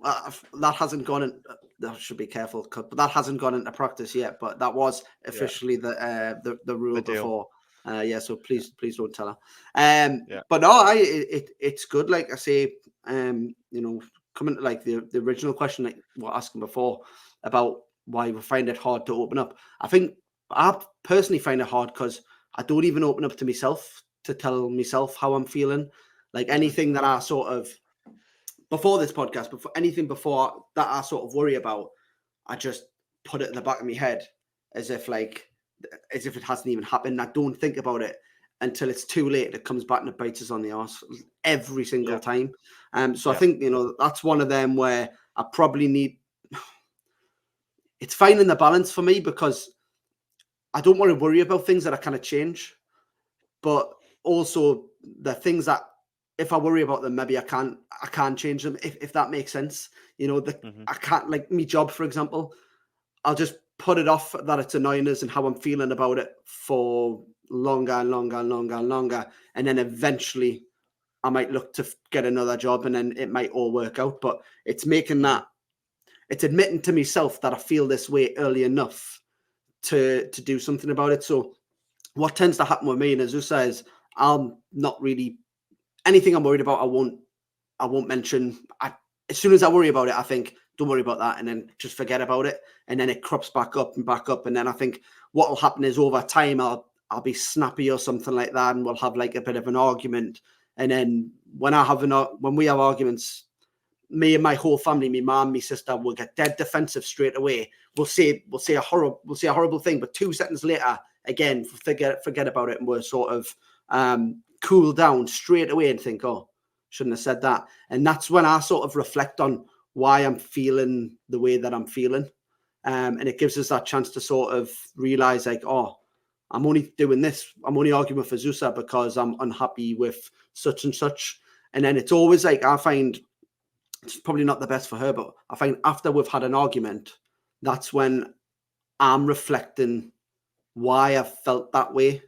That hasn't gone in. I should be careful, but that hasn't gone into practice yet. But that was officially the rule before. So please don't tell her. But no, it's good. Like I say, coming to like the original question like we were asking before about why we find it hard to open up. I think I personally find it hard because I don't even open up to myself to tell myself how I'm feeling. Like anything that I sort of before this podcast, before that I sort of worry about, I just put it in the back of my head as if it hasn't even happened. I don't think about it until it's too late. It comes back and it bites us on the arse every single time. I think, that's one of them where I probably need, it's finding the balance for me because I don't want to worry about things that I kind of change, but also the things that if I worry about them, maybe I can't change them if that makes sense. I can't, like me job, for example, I'll just put it off that it's annoying us and how I'm feeling about it for longer and longer and longer and longer. And then eventually I might look to get another job and then it might all work out. But it's it's admitting to myself that I feel this way early enough to do something about it. So what tends to happen with me, and Azusa, is I'm not really anything I'm worried about. I won't mention. As soon as I worry about it, I think, don't worry about that, and then just forget about it. And then it crops back up. And then I think what will happen is over time, I'll be snappy or something like that, and we'll have like a bit of an argument. And then when we have arguments, me and my whole family, my mom, my sister, will get dead defensive straight away. We'll say a horrible thing, but 2 seconds later, again, forget about it, and we're sort of cool down straight away and think, oh, shouldn't have said that. And that's when I sort of reflect on why I'm feeling the way that I'm feeling. And it gives us that chance to sort of realize like, oh, I'm only doing this. I'm only arguing with Azusa because I'm unhappy with such and such. And then it's always like, I find it's probably not the best for her, but I find after we've had an argument, that's when I'm reflecting why I felt that way.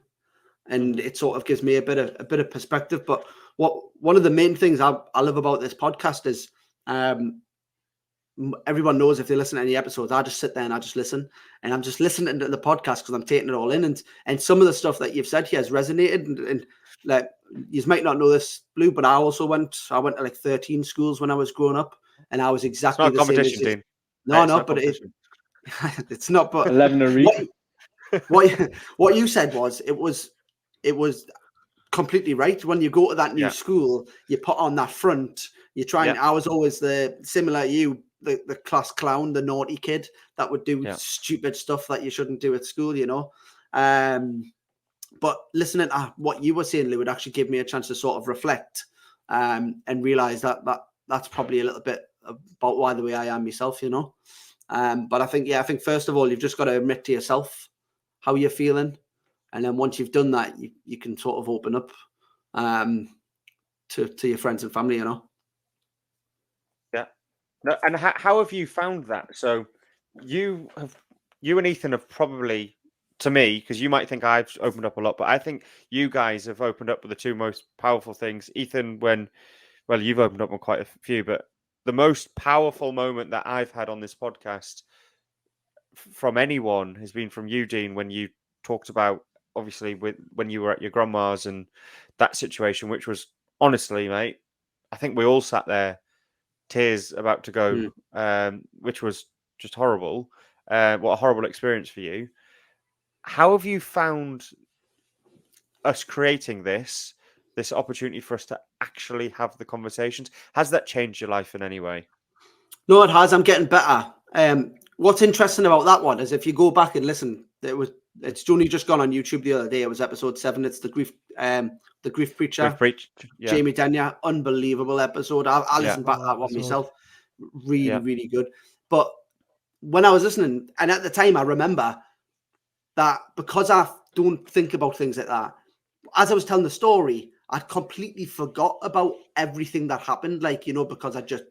And it sort of gives me a bit of perspective. But one of the main things I love about this podcast is everyone knows if they listen to any episodes, I just sit there and I just listen. And I'm just listening to the podcast because I'm taking it all in. And some of the stuff that you've said here has resonated. And like, you might not know this, Blue, but I went to like 13 schools when I was growing up. And I was exactly the same. It's not a competition, Dean. No, but it's not. But 11 a read. What you said was it was completely right. When you go to that new school, you put on that front. You try and I was always similar to you, the class clown, the naughty kid that would do stupid stuff that you shouldn't do at school, But listening to what you were saying, Lou, would actually give me a chance to sort of reflect and realize that's probably a little bit about why the way I am myself, But I think first of all, you've just got to admit to yourself how you're feeling. And then once you've done that, you can sort of open up to your friends and family, Yeah. No, and how have you found that? So you and Ethan have probably, to me, because you might think I've opened up a lot, but I think you guys have opened up with the two most powerful things. Ethan, you've opened up on quite a few, but the most powerful moment that I've had on this podcast from anyone has been from you, Dean, when you talked about, obviously, when you were at your grandma's and that situation, which was, honestly, mate, I think we all sat there, tears about to go, which was just horrible. What a horrible experience for you. How have you found us creating this opportunity for us to actually have the conversations? Has that changed your life in any way? No, it has. I'm getting better. What's interesting about that one is if you go back and listen, it's only just gone on YouTube the other day. It was episode 7. It's the grief preacher, Jamie Denya. Unbelievable episode. I listened back to that one myself. Really, really good. But when I was listening, and at the time I remember that because I don't think about things like that, as I was telling the story, I'd completely forgot about everything that happened, like, because I just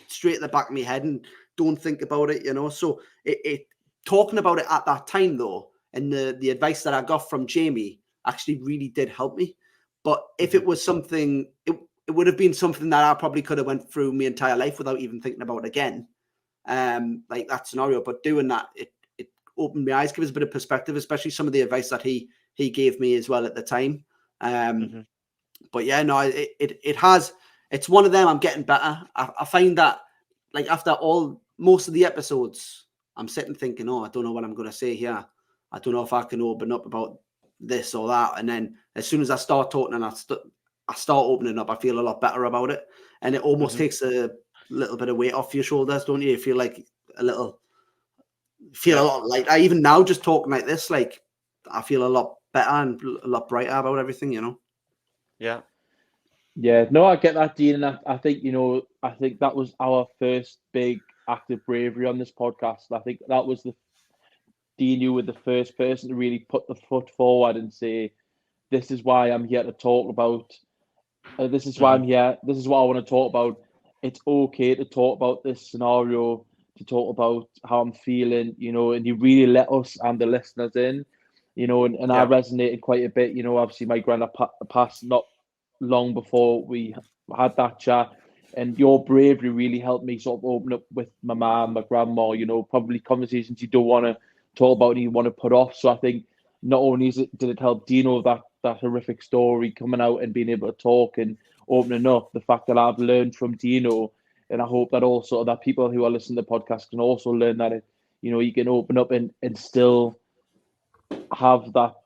straight at the back of my head and don't think about it, So it talking about it at that time though, and the advice that I got from Jamie actually really did help me. But if it was something, it would have been something that I probably could have went through my entire life without even thinking about it again. Like that scenario. But doing that, it opened my eyes, gave us a bit of perspective, especially some of the advice that he gave me as well at the time. But yeah, no, it has. It's one of them. I'm getting better. I find that, like, after most of the episodes, I'm sitting thinking, I don't know what I'm going to say here. I don't know if I can open up about this or that. And then as soon as I start talking and I start opening up, I feel a lot better about it. And it almost takes a little bit of weight off your shoulders, don't you? You feel like a lot lighter. Even now, just talking like this, like, I feel a lot better and a lot brighter about everything, Yeah. Yeah, no, I get that, Dean, and I think I think that was our first big act of bravery on this podcast. I think that was Dean, you were the first person to really put the foot forward and say, "This is why I'm here to talk about. This is why I'm here. This is what I want to talk about. It's okay to talk about this scenario, to talk about how I'm feeling, And you really let us and the listeners in, and I resonated quite a bit. Obviously my granddad passed not long before we had that chat, and your bravery really helped me sort of open up with my mum, my grandma, probably conversations you don't want to talk about and you want to put off. So I think not only did it help Dino, that horrific story coming out and being able to talk and opening up, the fact that I've learned from Dino, and I hope that also that people who are listening to the podcast can also learn that you can open up and still have that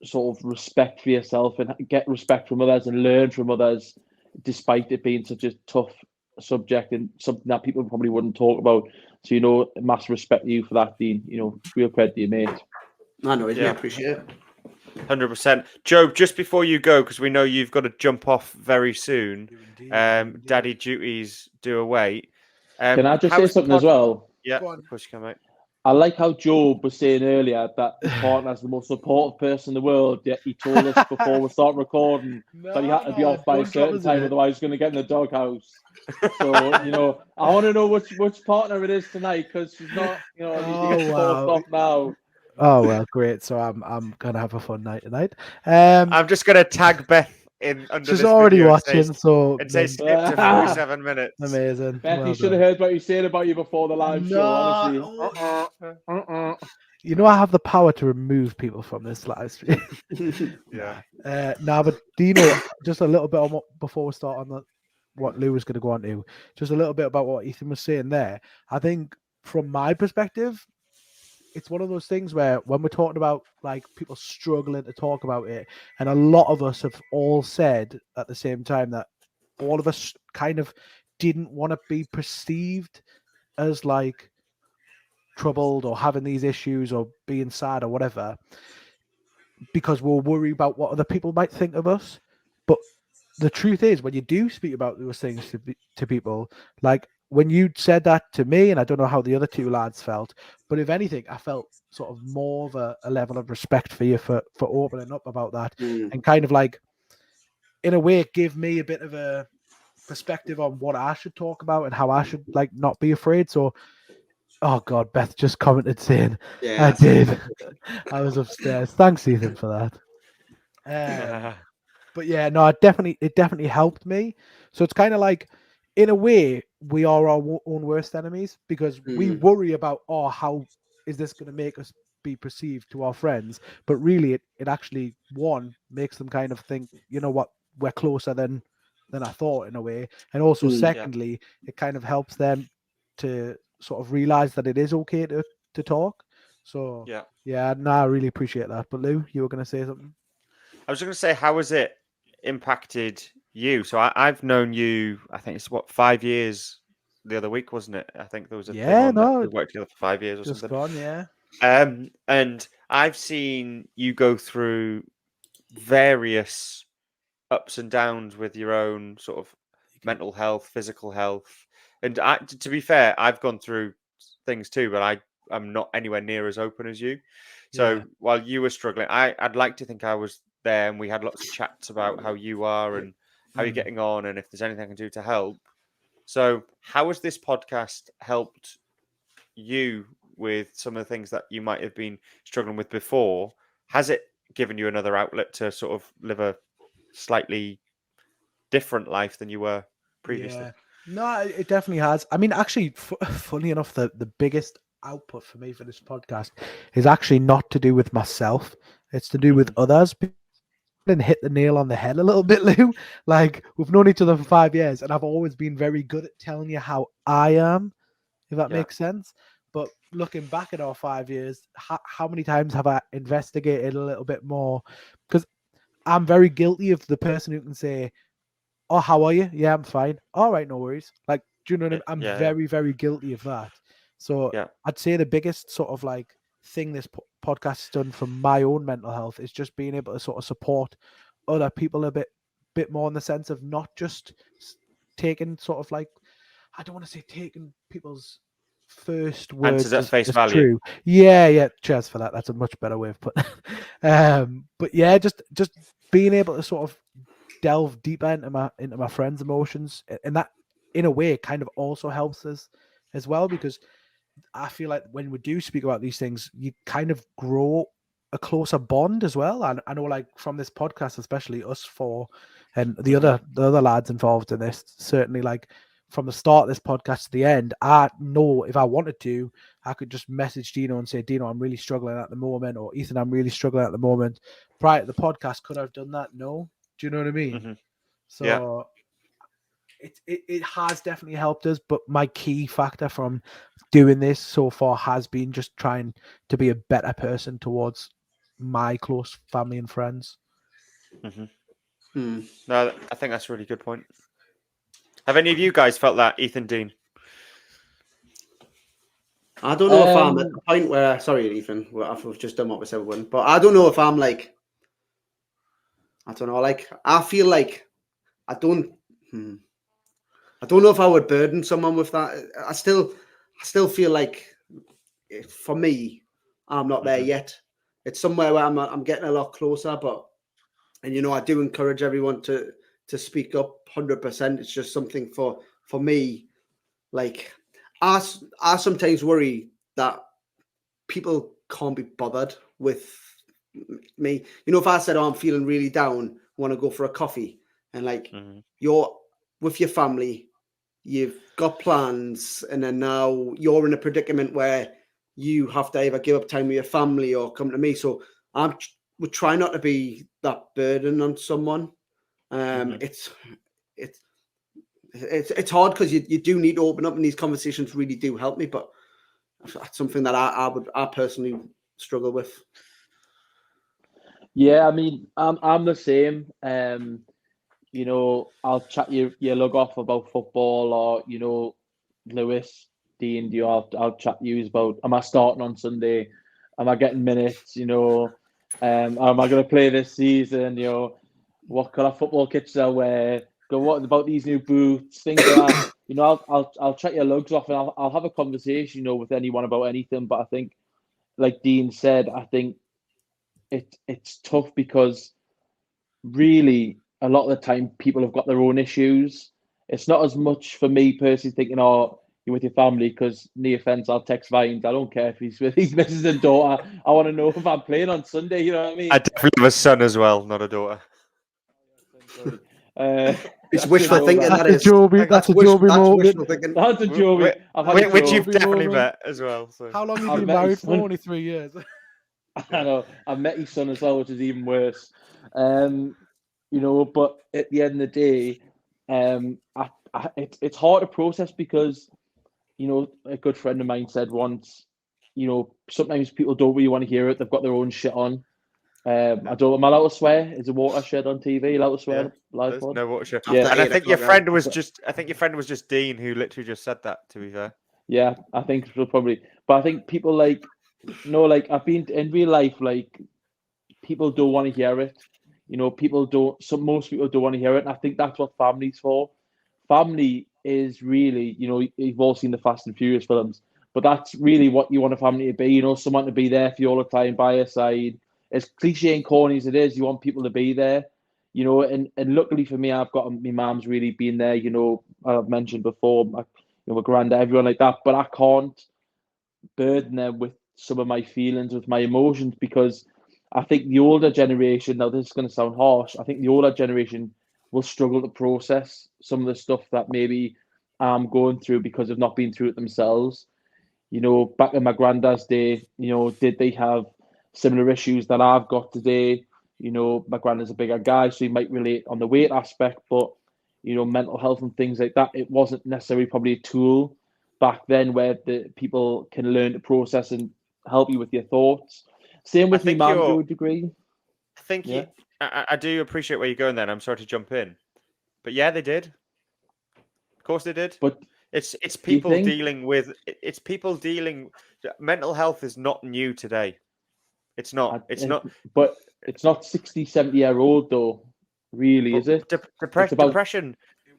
sort of respect for yourself and get respect from others and learn from others, despite it being such a tough subject and something that people probably wouldn't talk about. So, massive respect to you for that, Dean. Real credit to you, mate. I know, I appreciate it. 100%. Joe, just before you go, because we know you've got to jump off very soon, daddy duties do await. Can I just say something as well? Yeah, of course you can, mate. I like how Joe was saying earlier that his partner is the most supportive person in the world, yet he told us before we start recording that he had to be off by a certain time, otherwise he's going to get in the doghouse. So, I want to know which partner it is tonight, because she's not, you get forced off now. Oh, well, great. So I'm going to have a fun night tonight. I'm just going to tag Beth in under she's this already video watching, and say skip to 47 minutes. Amazing. Beth, you should have heard what you said about you before the live show, honestly. I have the power to remove people from this live stream. Yeah. But Dino, just a little bit on before we start on what Lou was going to go on to, just a little bit about what Ethan was saying there. I think from my perspective, it's one of those things where when we're talking about like people struggling to talk about it, and a lot of us have all said at the same time that all of us kind of didn't want to be perceived as like troubled or having these issues or being sad or whatever, because we'll worry about what other people might think of us. But the truth is, when you do speak about those things to people, like when you said that to me, and I don't know how the other two lads felt, but if anything, I felt sort of more of a level of respect for you for opening up about that and kind of like, in a way, give me a bit of a perspective on what I should talk about and how I should like not be afraid. So, oh God, Beth just commented saying, I did. I was upstairs. Thanks, Ethan, for that. But yeah, no, it definitely helped me. So it's kind of like, in a way, we are our own worst enemies, because we worry about, how is this going to make us be perceived to our friends? But really, it actually, one, makes them kind of think, you know what, we're closer than I thought in a way. And also, secondly, it kind of helps them to sort of realize that it is okay to talk. So I really appreciate that. But Lou, you were going to say something? I was going to say, how has it impacted you? So I've known you, I think it's 5 years the other week, wasn't it? I think there was a thing on that we worked together for 5 years or just something. Gone, yeah. And I've seen you go through various ups and downs with your own sort of mental health, physical health. And to be fair, I've gone through things too, but I'm not anywhere near as open as you. So while you were struggling, I'd like to think I was there, and we had lots of chats about how you are and how you're Mm. getting on, and if there's anything I can do to help. So, how has this podcast helped you with some of the things that you might have been struggling with before? Has it given you another outlet to sort of live a slightly different life than you were previously? Yeah. No, it definitely has. I mean, actually, funny enough, the biggest output for me for this podcast is actually not to do with myself. It's to do with others. And hit the nail on the head a little bit, Lou. Like, we've known each other for 5 years, and I've always been very good at telling you how I am, if that Yeah. makes sense. But looking back at our 5 years, how many times have I investigated a little bit more? Because I'm very guilty of the person who can say, "Oh, how are you? Yeah, I'm fine. All right, no worries." Like, do you know what I mean? I'm Yeah. very, very guilty of that. So Yeah. I'd say the biggest sort of like thing this podcast has done for my own mental health is just being able to sort of support other people a bit more in the sense of not just taking sort of like, I don't want to say taking people's first words Answers at as, face as value. true. Yeah. Cheers for that. That's a much better way of putting it. But yeah, just being able to sort of delve deeper into my friends' emotions, and that in a way kind of also helps us as well, because I feel like when we do speak about these things, you kind of grow a closer bond as well. And I know, like, from this podcast, especially us four and the other lads involved in this, certainly, like, from the start of this podcast to the end, I know if I wanted to, I could just message Dino and say, "Dino, I'm really struggling at the moment," or "Ethan, I'm really struggling at the moment." Prior to the podcast, could I have done that? No. Do you know what I mean? So it has definitely helped us, but my key factor from doing this so far has been just trying to be a better person towards my close family and friends. No, I think that's a really good point. Have any of you guys felt that, Ethan, Dean? I don't know if I'm at the point where, sorry, Ethan, I've just done what we said we wouldn't, but I don't know if I'm like, I don't know, like, I feel like I don't know if I would burden someone with that. I still feel like, for me, I'm not there yet. It's somewhere where I'm getting a lot closer, and you know, I do encourage everyone to speak up 100%. It's just something for me. Like, I sometimes worry that people can't be bothered with me. You know, if I said, "Oh, I'm feeling really down, want to go for a coffee," and like you're with your family, you've got plans, and then now you're in a predicament where you have to either give up time with your family or come to me. So we try not to be that burden on someone. It's hard because you do need to open up, and these conversations really do help me. But that's something that I personally struggle with. Yeah, I mean, I'm the same. You know, I'll chat your lug off about football, or you know, Lewis, Dean, I'll chat to you about, am I starting on Sunday? Am I getting minutes? You know, am I going to play this season? You know, what colour football kits I wear? What about these new boots? Things like that. You know, I'll chat your lugs off, and I'll have a conversation, you know, with anyone about anything. But I think, like Dean said, I think it's tough because really a lot of the time people have got their own issues. It's not as much for me personally thinking, "Oh, you're with your family," because no offense, I'll text Vines. I don't care if he's with his missus and daughter. I want to know if I'm playing on Sunday. You know what I mean? I definitely have a son as well, not a daughter. It's wishful thinking. That's That a is. Joby. That's a Joby moment. Wishful thinking. That's a Joey. Which you've definitely met as well. So. How long have I've you been met married his for? son. Only 3 years. I know. I've met his son as well, which is even worse. You know, but at the end of the day, it's hard to process because, you know, a good friend of mine said once, you know, sometimes people don't really want to hear it. They've got their own shit on. Am I allowed to swear? Is a watershed on TV? Allowed to swear? Yeah, Live pod? no watershed. Yeah. And I think your friend was just Dean, who literally just said that, to be fair. Yeah, I think so probably. But I think people like, no, like I've been in real life, like people don't want to hear it. You know, most people don't want to hear it. And I think that's what family's for. Family is really, you know, you've all seen the Fast and Furious films, but that's really what you want a family to be. You know, someone to be there for you all the time by your side. as cliche and corny as it is, you want people to be there, you know. And luckily for me, I've got my mum's really been there. You know, I've mentioned before, my granddad, everyone like that. But I can't burden them with some of my feelings, with my emotions, because I think the older generation. Now, this is going to sound harsh. I think the older generation will struggle to process some of the stuff that maybe I'm going through because of not being through it themselves. You know, back in my granddad's day, you know, did they have similar issues that I've got today? You know, my granddad's a bigger guy, so he might relate on the weight aspect, but, you know, mental health and things like that, it wasn't necessarily probably a tool back then where the people can learn to process and help you with your thoughts. Same with me, think mum, to you're- a degree. I think Yeah. I do appreciate where you're going there, and I'm sorry to jump in. But yeah, they did. Of course they did. But It's do you people think? dealing with mental health is not new today. It's not. It's not. But it's not 60, 70-year-old though, really, is it? It's about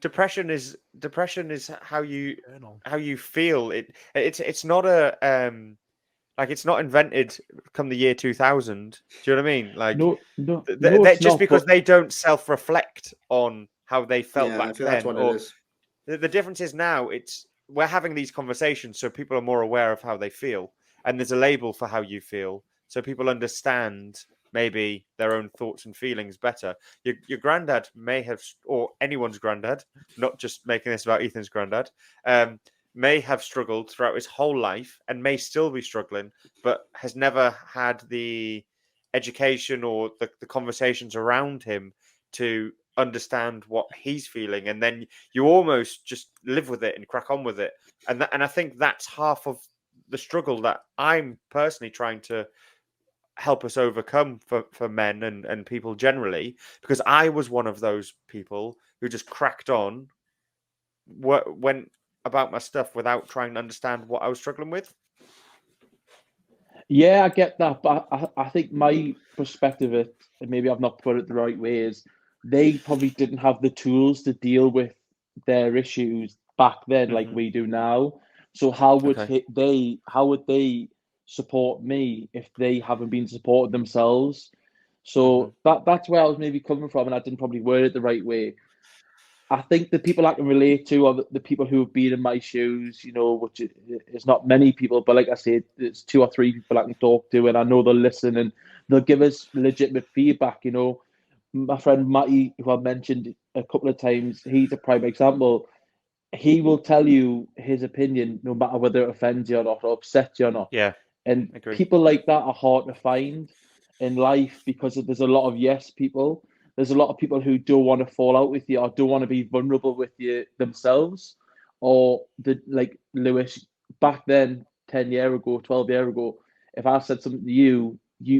Depression is how you Journal. feel. It's not a like it's not invented come the year 2000. Do you know what I mean? Like no, no, just it's not. because But they don't self-reflect on how they felt Yeah, I back think that's then, what it is. the difference is now we're having these conversations so people are more aware of how they feel, and there's a label for how you feel, so people understand maybe their own thoughts and feelings better. Your granddad may have, or anyone's granddad, not just making this about Ethan's granddad, may have struggled throughout his whole life and may still be struggling, but has never had the education or the conversations around him to understand what he's feeling, and then you almost just live with it and crack on with it. And I think that's half of the struggle that I'm personally trying to help us overcome for men and people generally, because I was one of those people who just cracked on, went about my stuff without trying to understand what I was struggling with. yeah, I get that. But I think my perspective of it, and maybe I've not put it the right way, is they probably didn't have the tools to deal with their issues back then like we do now. So how would Okay. they support me if they haven't been supported themselves? So that's where I was maybe coming from, and I didn't probably word it the right way. I think the people I can relate to are the people who have been in my shoes, you know, which is not many people, but like I said, it's 2 or 3 people I can talk to, and I know they'll listen and they'll give us legitimate feedback. You know, my friend Matty, who I've mentioned a couple of times, he's a prime example. He will tell you his opinion, no matter whether it offends you or not, or upsets you or not. Yeah. And Agree. people like that are hard to find in life because there's a lot of yes people. There's a lot of people who don't want to fall out with you or don't want to be vulnerable with you themselves. Or like Lewis, back then, 10 years ago, 12 years ago, if I said something to you,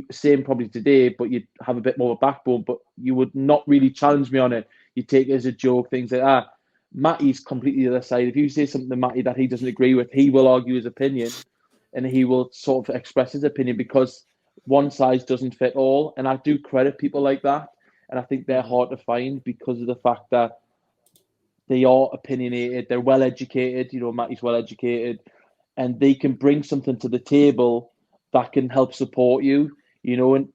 same probably today, but you'd have a bit more of a backbone, but you would not really challenge me on it. You'd take it as a joke, things like that. Matty's completely the other side. If you say something to Matty that he doesn't agree with, he will argue his opinion and he will sort of express his opinion because one size doesn't fit all. And I do credit people like that. And I think they're hard to find because of the fact that they are opinionated, they're well educated, you know, Matty's well educated, and they can bring something to the table that can help support you. You know, and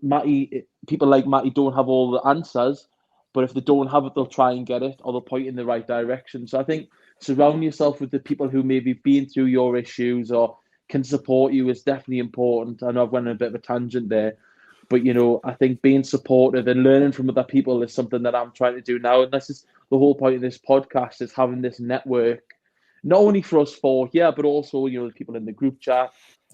people like Matty don't have all the answers, but if they don't have it, they'll try and get it or they'll point in the right direction. So I think surround yourself with the people who maybe been through your issues or can support you is definitely important. I know I've went on a bit of a tangent there, but you know, I think being supportive and learning from other people is something that I'm trying to do now. And this is the whole point of this podcast, is having this network, not only for us four here, but also, you know, the people in the group chat,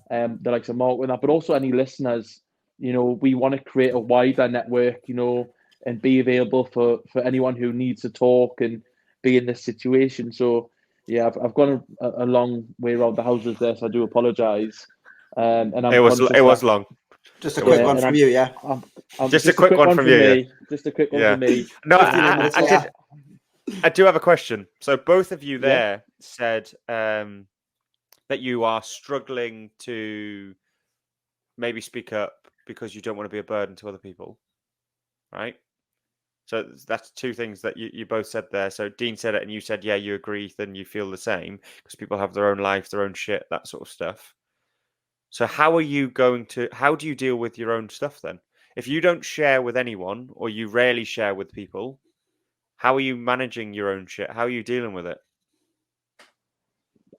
the likes of Mark and that, but also any listeners. You know, we want to create a wider network, you know, and be available for anyone who needs to talk and be in this situation. So yeah, I've gone a long way around the houses there, so I do apologise. And I'm It was conscious that, long. Just a quick one and from you, yeah. Just a quick one from you, yeah. me. Just a quick one Yeah. from me. No, 15 minutes, yeah. I do have a question. So both of you Yeah. there said that you are struggling to maybe speak up because you don't want to be a burden to other people, right? So that's two things that you both said there. So Dean said it and you said, yeah, you agree, then you feel the same because people have their own lives, their own shit, that sort of stuff. So how do you deal with your own stuff then? if you don't share with anyone or you rarely share with people, how are you managing your own shit? How are you dealing with it?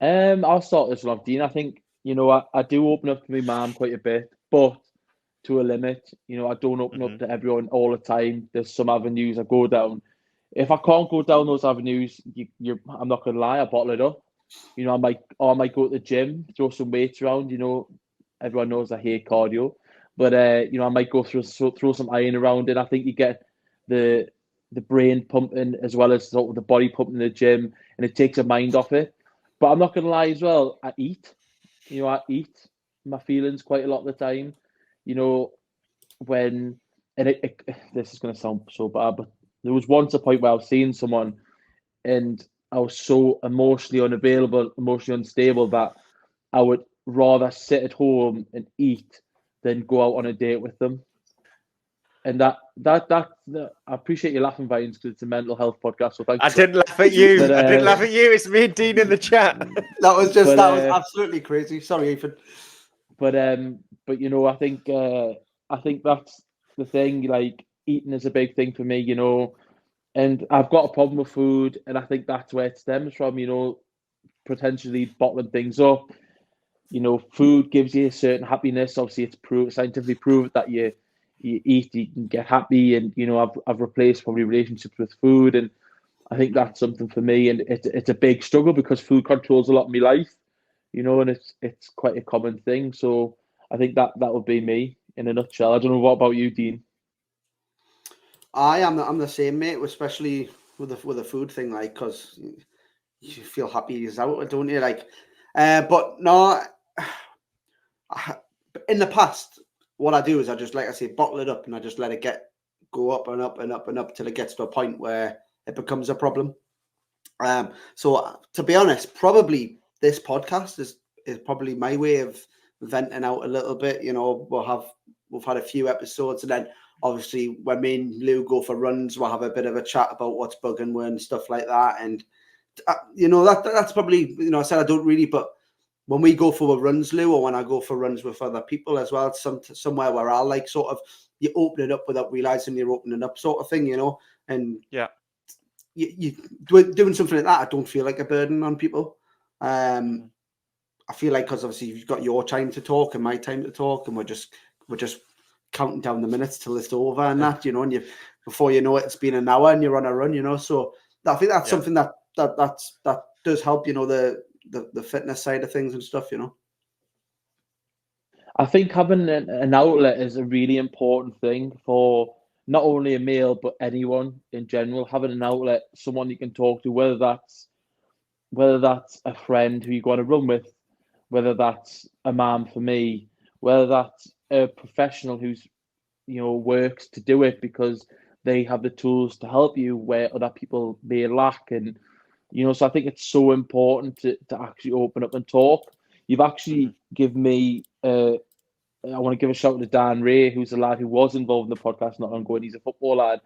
I'll start this one off, Dean. I think, I do open up to my mum quite a bit, but to a limit. I don't open up to everyone all the time. There's some avenues I go down. If I can't go down those avenues, I'm not gonna lie, I bottle it up. I might go to the gym, throw some weights around. Everyone knows I hate cardio, but I might go throw some iron around it. I think you get the brain pumping as well as sort of the body pumping in the gym, and it takes your mind off it. But I'm not gonna lie as well. I eat. I eat my feelings quite a lot of the time. When this is gonna sound so bad, but there was once a point where I was seeing someone, and I was so emotionally unavailable, emotionally unstable that I would rather sit at home and eat than go out on a date with them. And that I appreciate you laughing, Vines, because it's a mental health podcast. So thanks. I didn't laugh at you. But, I didn't laugh at you. It's me and Dean in the chat. That was absolutely crazy. Sorry, Ethan. But I think that's the thing. Like, eating is a big thing for me. And I've got a problem with food, and I think that's where it stems from. Potentially bottling things up. Food gives you a certain happiness. Obviously, it's scientifically proved that you eat, you can get happy, and I've replaced probably relationships with food, and I think that's something for me. And it's a big struggle because food controls a lot of my life, and it's quite a common thing. So I think that would be me in a nutshell. I don't know, what about you, Dean? I'm the same, mate, especially with the food thing, like, because you feel happy as out, don't you? Like, but no, in the past, what I do is I just, like I say, bottle it up, and I just let it go up and up and up and up till it gets to a point where it becomes a problem. So to be honest, probably this podcast is probably my way of venting out a little bit. We've had a few episodes, and then obviously when me and Lou go for runs, we'll have a bit of a chat about what's bugging we and stuff like that. And that's probably, I said I don't really, but when we go for runs, Lou, or when I go for runs with other people as well, it's somewhere where I'll like sort of, you open it up without realizing you're opening up, sort of thing, and yeah, you doing something like that, I don't feel like a burden on people. I feel like, because obviously you've got your time to talk and my time to talk, and we're just counting down the minutes till it's over, and that, and before you know it, it's been an hour and you're on a run, so I think that's something that does help, the fitness side of things and stuff, I think having an outlet is a really important thing for not only a male, but anyone in general. Having an outlet, someone you can talk to, whether that's a friend who you go on a run with, whether that's a mum for me, whether that's a professional who's, works to do it because they have the tools to help you where other people may lack. And, so I think it's so important to actually open up and talk. You've actually given me, I want to give a shout out to Dan Ray, who's a lad who was involved in the podcast not long ago, and he's a football lad.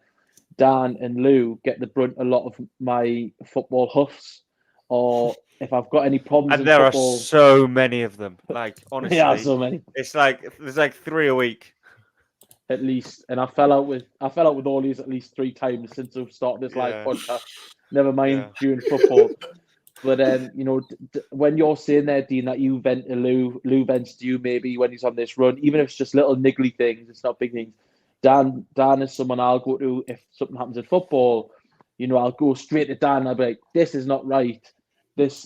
Dan and Lou get the brunt a lot of my football huffs, or if I've got any problems. And there are so many of them. Like, honestly, yeah, so many. It's like there's like 3 a week, at least. And I fell out with all these at least 3 times since I've started this live podcast. Never mind during football. But when you're saying there, Dean, that you vent to Lou vents to you maybe when he's on this run, even if it's just little niggly things, it's not big things. Dan is someone I'll go to if something happens in football. I'll go straight to Dan. I'll be like, this is not right.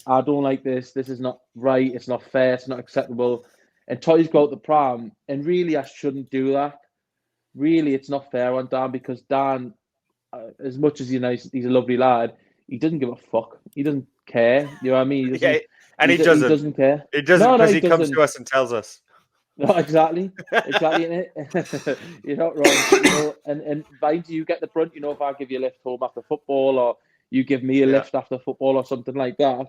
I don't like this. This is not right. It's not fair. It's not acceptable. And Toys go out the pram. And really, I shouldn't do that. Really, it's not fair on Dan, because Dan, as much as he's a lovely lad, he doesn't give a fuck. He doesn't care. You know what I mean? He doesn't care. He doesn't, because he comes to us and tells us. No, exactly. You're not wrong. And Vine, do you get the brunt? If I give you a lift home after football, or you give me a lift after football, or something like that,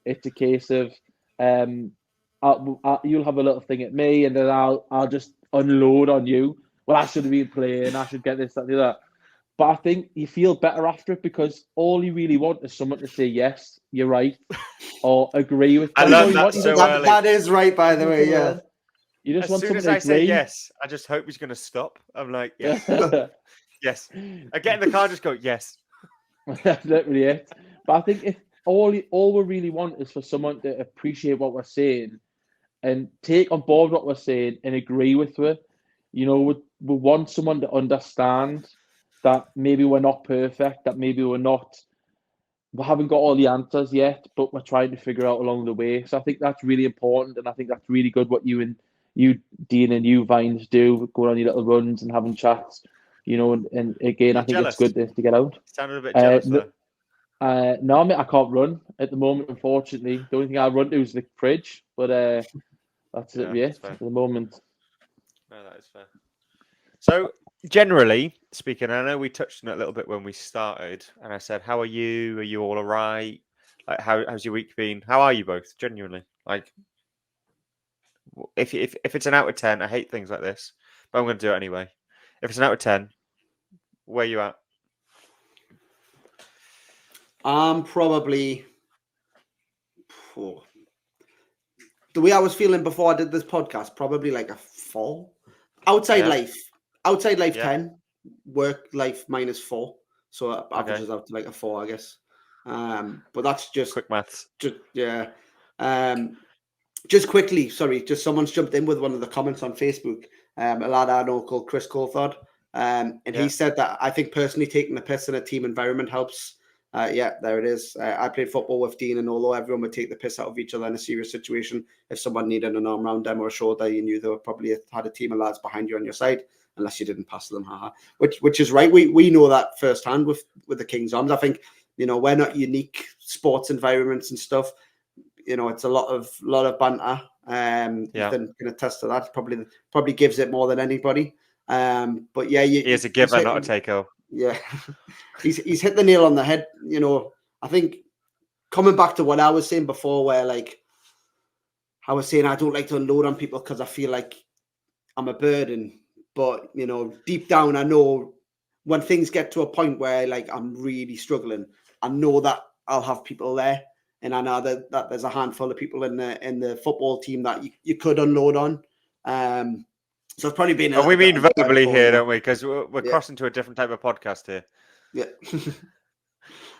it's a case of you'll have a little thing at me, and then I'll just unload on you. Well, I should have been playing. I should get this, that, that. But I think you feel better after it, because all you really want is someone to say, yes, you're right, or agree with. I love that so early. That is right, by the way, yeah. You just As want soon someone as to I say agree. yes, I just hope he's going to stop. I'm like, yes, Yeah. yes. I get in the car, just go, yes. That's literally it. But I think if all we really want is for someone to appreciate what we're saying and take on board what we're saying and agree with it. You know, we want someone to understand that maybe we're not perfect, that maybe we haven't got all the answers yet, but we're trying to figure out along the way. So I think that's really important, and I think that's really good what you, Dean, and you, Vines, do, going on your little runs and having chats. You know, and again, You're I think jealous. it's good to get out. Sounded a bit jealous there. No, mate, I can't run at the moment, unfortunately. The only thing I run to is the fridge, but that's Yeah, it, that's at fair. the moment. No, that is fair. So, generally speaking, I know we touched on it a little bit when we started, and I said, "How are you? Are you all right? Like, how's your week been? How are you both? Genuinely, like, if it's an out of 10, I hate things like this, but I'm going to do it anyway. If it's an out of 10, where you at? I'm probably the way I was feeling before I did this podcast, probably like a 4. Outside life, Yeah. 10, work life -4, so it Okay. averages out to like a 4, I guess. But that's just Quick maths. yeah. Just quickly, sorry, just someone's jumped in with one of the comments on Facebook. A lad I know called Chris Coulthard, and he said that I think personally taking the piss in a team environment helps. Yeah, there it is. I played football with Dean, and although everyone would take the piss out of each other in a serious situation, if someone needed an arm round them or a shoulder, you knew they were probably had a team of lads behind you on your side, unless you didn't pass them. Which is right. We know that firsthand with the King's Arms. I think, you know, we're not unique sports environments and stuff. You know, it's a lot of banter. Ethan can attest to that. Probably gives it more than anybody. But yeah, He is a giver, not a taker. Yeah, he's hit the nail on the head. You know, I think coming back to what I was saying before, where like I was saying I don't like to unload on people because I feel like I'm a burden. But you know, deep down, I know when things get to a point where like I'm really struggling, I know that I'll have people there. And I know that there's a handful of people in the football team that you could unload on. So it's probably been. And we mean verbally here, don't we? Because we're crossing to a different type of podcast here. Yeah.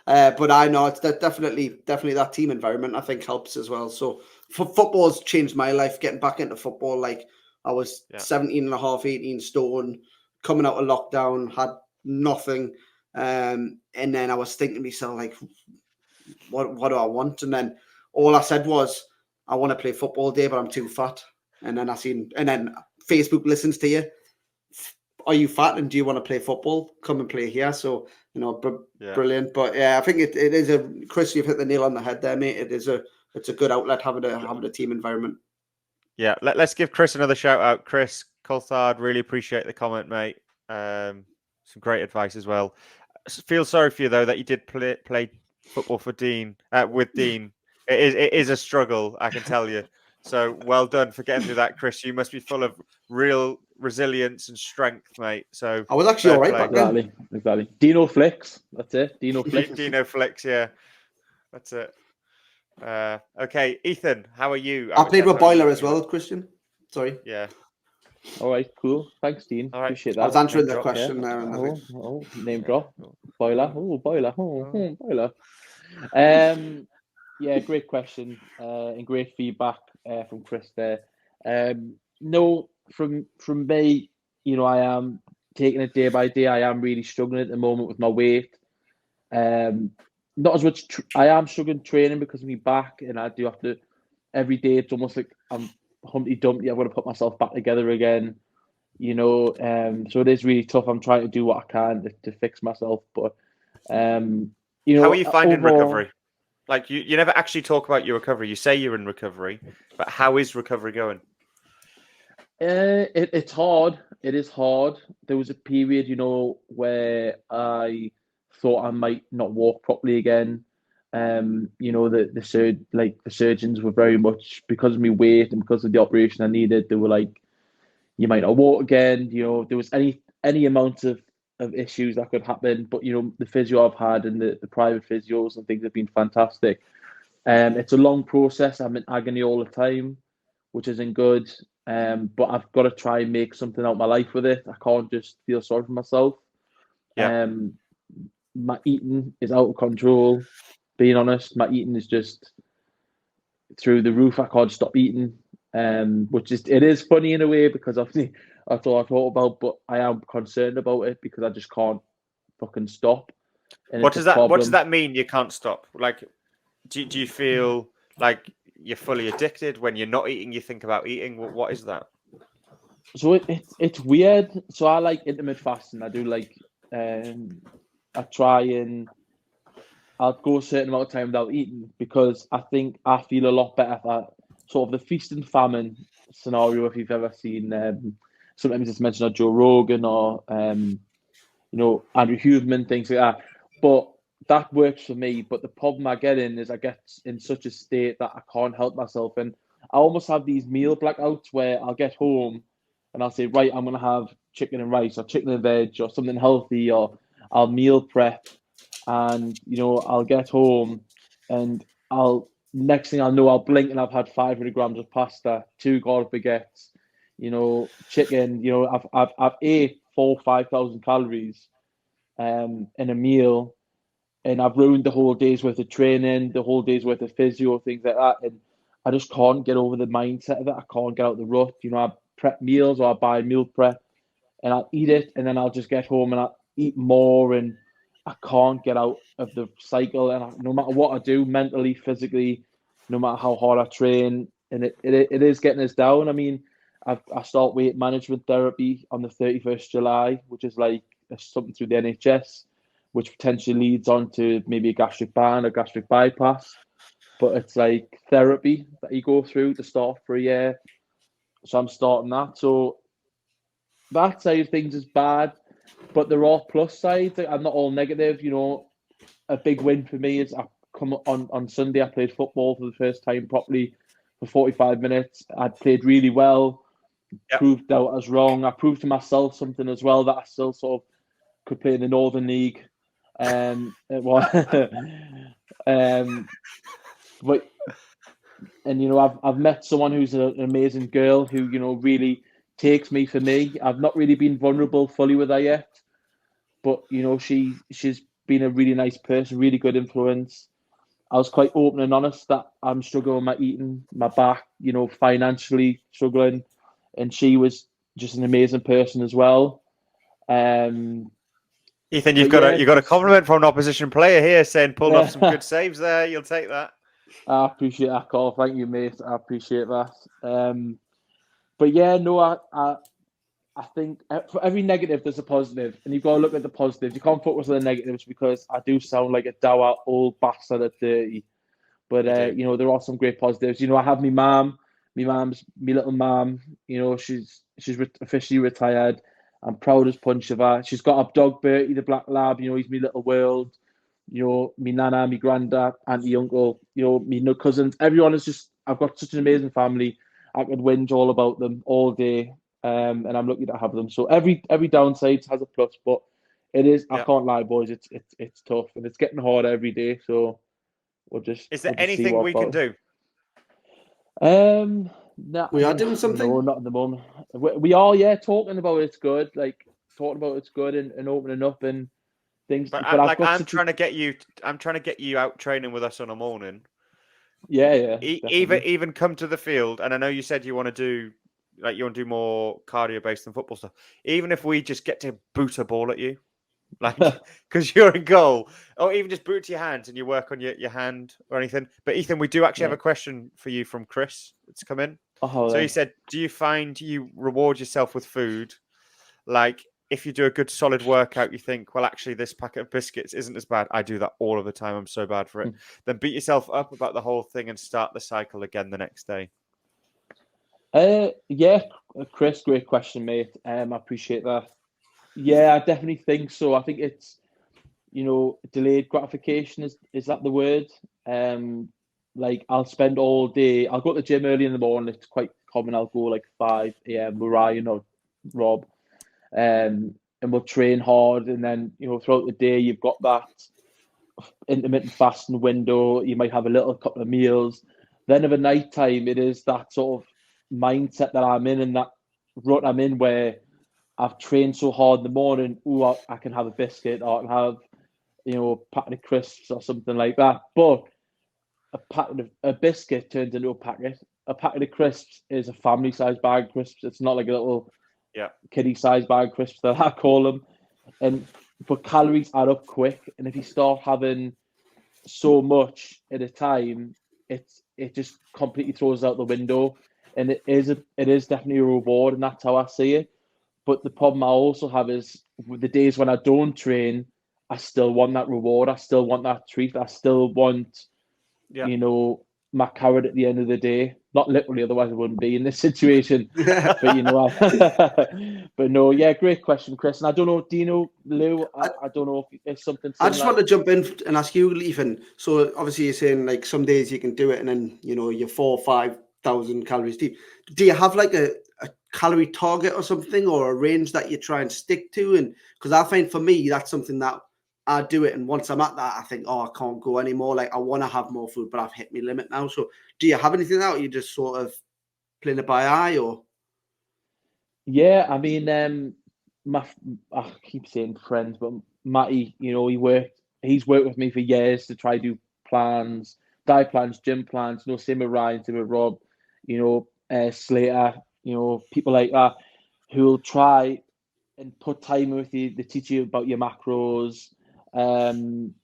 But I know it's definitely that team environment I think helps as well. So football's changed my life. Getting back into football, like I was 17 and a half, 18 stone, coming out of lockdown, had nothing, and then I was thinking to myself like, what do I want? And then all I said was, I want to play football day, but I'm too fat. And then and then Facebook listens to you. Are you fat and do you want to play football? Come and play here. So, you know, brilliant. But yeah, I think it is Chris, you've hit the nail on the head there, mate. It's a good outlet having a team environment. Yeah, let's give Chris another shout out. Chris Coulthard, really appreciate the comment, mate. Some great advice as well. Feel sorry for you though that you did play football for Dean with Dean. It is a struggle, I can tell you. So well done for getting through that, Chris. You must be full of real resilience and strength, mate. So I was actually all right back then. Exactly. Dino Flicks. That's it. Dino Flicks. Dino Flicks. Yeah, that's it. Okay, Ethan, how are you? I played with Boiler as well, Christian. Sorry. Yeah. All right, cool. Thanks, Dean. All right. Appreciate that. I was answering the question there. Name drop. Boiler. Boiler. Boiler. Yeah, great question and great feedback from Chris there. No, from me, you know, I am taking it day by day. I am really struggling at the moment with my weight. Not as much. I am struggling training because of my back, and I do have to every day. It's almost like I'm Humpty Dumpty. I've got to put myself back together again. You know, so it is really tough. I'm trying to do what I can to fix myself, but you know, how are you finding recovery? Like you never actually talk about your recovery. You say you're in recovery, but how is recovery going? It's hard. It is hard. There was a period, you know, where I thought I might not walk properly again. You know, the surgeons were very much, because of my weight and because of the operation I needed, they were like, you might not walk again. You know, there was any amount of issues that could happen. But, you know, the physio I've had and the private physios and things have been fantastic. It's a long process. I'm in agony all the time, which isn't good. but I've got to try and make something out of my life with it. I can't just feel sorry for myself. Yeah. My eating is out of control. Being honest, my eating is just through the roof. I can't stop eating, which it is funny in a way because obviously that's all I thought about. But I am concerned about it because I just can't fucking stop. And What it's does a that? What does problem. that mean? You can't stop. Like, do you feel like you're fully addicted when you're not eating? You think about eating. What is that? So it's weird. So I like intermittent fasting. I do like I try and I'll go a certain amount of time without eating because I think I feel a lot better for sort of the feast and famine scenario. If you've ever seen, sometimes it's mentioned on Joe Rogan or Andrew Huberman, things like that. But that works for me. But the problem I get in is I get in such a state that I can't help myself, and I almost have these meal blackouts where I'll get home and I'll say, right, I'm gonna have chicken and rice or chicken and veg or something healthy, or I'll meal prep, and I'll get home and I'll next thing I'll know I'll blink and I've had 500 grams of pasta, 2 garlic baguettes, chicken. I've ate 4,000-5,000 calories in a meal, and I've ruined the whole day's worth of training, the whole day's worth of physio, things like that, and I just can't get over the mindset of it. I can't get out the rut. I prep meals or I buy meal prep and I'll eat it, and then I'll just get home and I'll eat more, and I can't get out of the cycle. And no matter what I do, mentally, physically, no matter how hard I train, and it is getting us down. I mean, I start weight management therapy on the 31st July, which is like something through the NHS, which potentially leads on to maybe a gastric ban or gastric bypass. But it's like therapy that you go through to start for a year. So I'm starting that. So that side of things is bad, but there are plus sides. I'm not all negative. A big win for me is I come on Sunday. I played football for the first time properly for 45 minutes. I played really well. Yep. Proved out I was wrong. I proved to myself something as well, that I still sort of could play in the Northern League. But I've met someone who's an amazing girl who really takes me for me. I've not really been vulnerable fully with her yet, but she's been a really nice person, really good influence. I was quite open and honest that I'm struggling with my eating, my back, financially struggling, and she was just an amazing person as well. Ethan, you've got a compliment from an opposition player here saying pulled off some good saves there. You'll take that. I appreciate that, Carl. Thank you, mate. I appreciate that. But yeah, no, I think for every negative there's a positive, and you've got to look at the positives. You can't focus on the negatives because I do sound like a dour old bastard at 30. But there are some great positives. I have my mum. My little mum. She's officially retired. I'm proud as punch of her. She's got a dog, Bertie, the black lab. He's my little world. Me nana, me granddad, auntie, uncle. Me no cousins. Everyone is just. I've got such an amazing family. I could whinge all about them all day, and I'm lucky to have them. So every downside has a plus, but it is. I can't lie, boys. It's tough, and it's getting harder every day. So we'll just. Is there anything we can do? No, we are doing something. No, not at the moment. We are, talking about it's good, like talking about it's good and opening up and things. But I'm trying to get you. I'm trying to get you out training with us on a morning. Yeah. Even come to the field, and I know you said you want to do more cardio based than football stuff. Even if we just get to boot a ball at you, like because you're in goal, or even just boot to your hands and you work on your hand or anything. But Ethan, we do actually have a question for you from Chris. It's come in. So he said, do you find you reward yourself with food? Like if you do a good solid workout, you think, well, actually this packet of biscuits isn't as bad. I do that all of the time. I'm so bad for it. Then beat yourself up about the whole thing and start the cycle again the next day. Yeah, Chris, great question, mate. I appreciate that. Yeah, I definitely think so. I think it's, delayed gratification. Is that the word? Like I'll spend all day. I'll go to the gym early in the morning. It's quite common. I'll go like 5 a.m. with Ryan or Rob, and we'll train hard. And then throughout the day, you've got that intermittent fasting window. You might have a couple of meals. Then of a night time, it is that sort of mindset that I'm in and that rut I'm in where I've trained so hard in the morning. I can have a biscuit, or I can have, a packet of crisps or something like that. But a biscuit turns into a packet. A packet of crisps is a family-sized bag of crisps. It's not like a little kiddie-sized bag of crisps that I call them. But calories add up quick, and if you start having so much at a time, it just completely throws out the window. And it is definitely a reward, and that's how I see it. But the problem I also have is with the days when I don't train, I still want that reward. I still want that treat. I still want, my carrot at the end of the day. Not literally, otherwise I wouldn't be in this situation. But but no, great question, Chris. And I don't know, do you know, Lou? I don't know if it's something similar. I just want to jump in and ask you, Ethan. So obviously you're saying like some days you can do it, and then you're 4,000 or 5,000 calories deep. Do you have like a calorie target or something, or a range that you try and stick to? And because I find for me that's something that I do it, and once I'm at that, I think, I can't go anymore. Like I want to have more food, but I've hit my limit now. So do you have anything out? Or you just sort of playing it by eye, or? Yeah, I mean, I keep saying friends, but Matty, he's worked with me for years to try to do plans, diet plans, gym plans. Same with Ryan, same with Rob, Slater, people like that who will try and put time with you. They teach you about your macros, and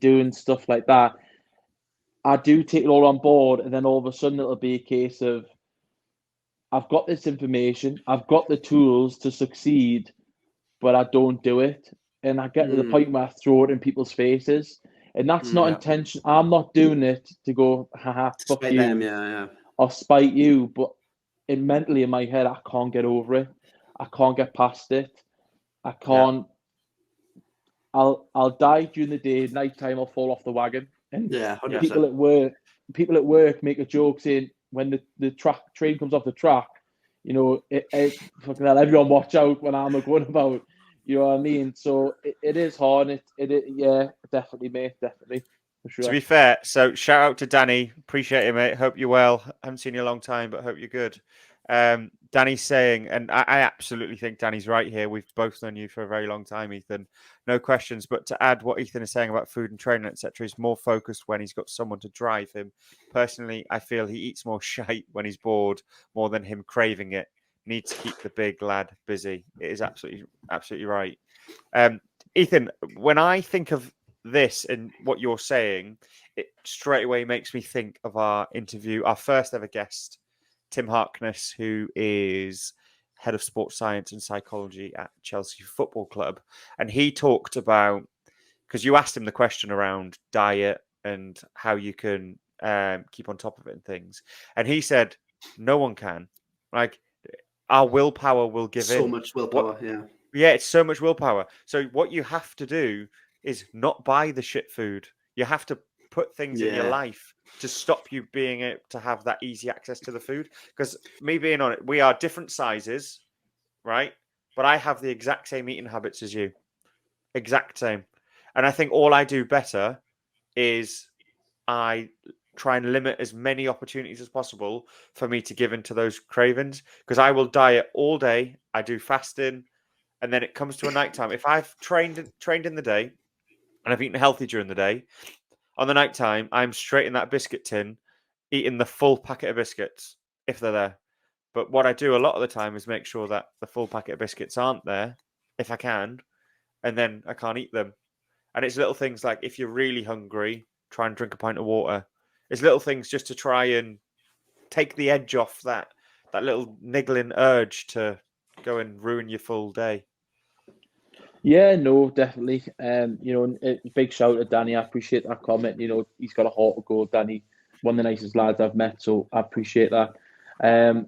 doing stuff like that. I do take it all on board, and then all of a sudden it'll be a case of, I've got this information, I've got the tools to succeed, but I don't do it. And I get to the point where I throw it in people's faces. And that's not intention. I'm not doing it to go, haha, fuck Spite you. them, Or spite you. But mentally in my head, I can't get over it. I can't get past it. I can't. I'll die during the day. Nighttime, I'll fall off the wagon. And 100%. people at work make a joke saying, when the train comes off the track, fucking hell, everyone watch out when I'm going about. You know what I mean? So it is hard. Definitely, mate, definitely. For sure. To be fair, so shout out to Danny. Appreciate it, mate. Hope you're well. Haven't seen you a long time, but hope you're good. Danny's saying, and I absolutely think Danny's right here. We've both known you for a very long time, Ethan. No questions. But to add what Ethan is saying about food and training, etc., he's more focused when he's got someone to drive him. Personally, I feel he eats more shite when he's bored more than him craving it. Needs to keep the big lad busy. It is absolutely right. Ethan, when I think of this and what you're saying, it straight away makes me think of our interview, our first ever guest, Tim Harkness, who is head of sports science and psychology at Chelsea Football Club. And he talked about, because you asked him the question around diet and how you can keep on top of it and things. And he said, no one can. Like, our willpower will give so in. Much willpower, Yeah, it's so much willpower. So what you have to do is not buy the shit food. You have to put things in your life to stop you being able to have that easy access to the food. Because me being on it, we are different sizes, right? But I have the exact same eating habits as you. Exact same. And I think all I do better is I try and limit as many opportunities as possible for me to give into those cravings. Because I will diet all day. I do fasting. And then it comes to a nighttime. If I've trained in the day and I've eaten healthy during the day, on the nighttime, I'm straight in that biscuit tin, eating the full packet of biscuits, if they're there. But what I do a lot of the time is make sure that the full packet of biscuits aren't there, if I can, and then I can't eat them. And it's little things like, if you're really hungry, try and drink a pint of water. It's little things just to try and take the edge off that little niggling urge to go and ruin your full day. Yeah, no, definitely. Big shout out to Danny. I appreciate that comment. He's got a heart of gold, Danny. One of the nicest lads I've met, so I appreciate that.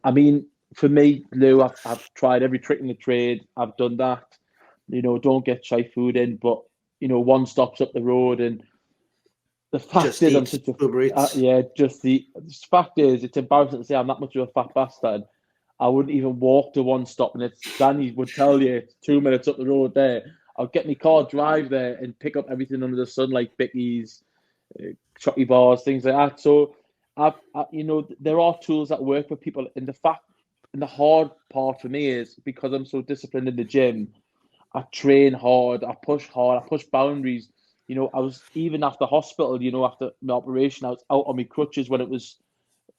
I mean, for me, Lou, I've tried every trick in the trade. I've done that. Don't get shy food in, but one stops up the road, and the fact is, I'm such a the fact is, it's embarrassing to say I'm that much of a fat bastard. I wouldn't even walk to one stop, and Danny would tell you it's 2 minutes up the road there. I'll get my car, drive there, and pick up everything under the sun, like Bickies, chocolate bars, things like that. So there are tools that work for people. And the hard part for me is because I'm so disciplined in the gym, I train hard, I push boundaries. I was even after hospital, after my operation, I was out on my crutches when it was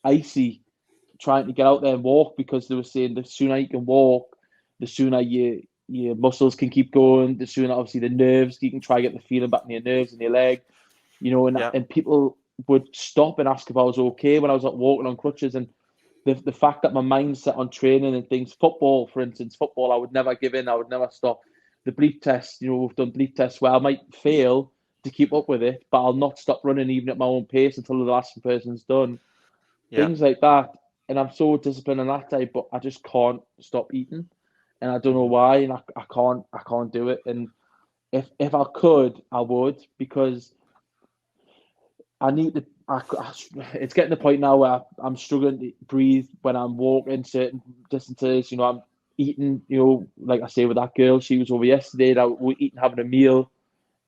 icy, trying to get out there and walk because they were saying the sooner you can walk, the sooner your muscles can keep going, the sooner obviously the nerves, you can try to get the feeling back in your nerves and your leg, and people would stop and ask if I was okay when I was walking on crutches. And the fact that my mind's set on training and things, football, for instance, I would never give in, I would never stop. The bleep test, we've done bleep tests where I might fail to keep up with it, but I'll not stop running even at my own pace until the last person's done. Yeah. Things like that. And I'm so disciplined on that side, but I just can't stop eating. And I don't know why, and I can't do it. And if I could, I would, because I need to. It's getting to the point now where I'm struggling to breathe when I'm walking certain distances. I'm eating, like I say with that girl, she was over yesterday, that we were eating, having a meal,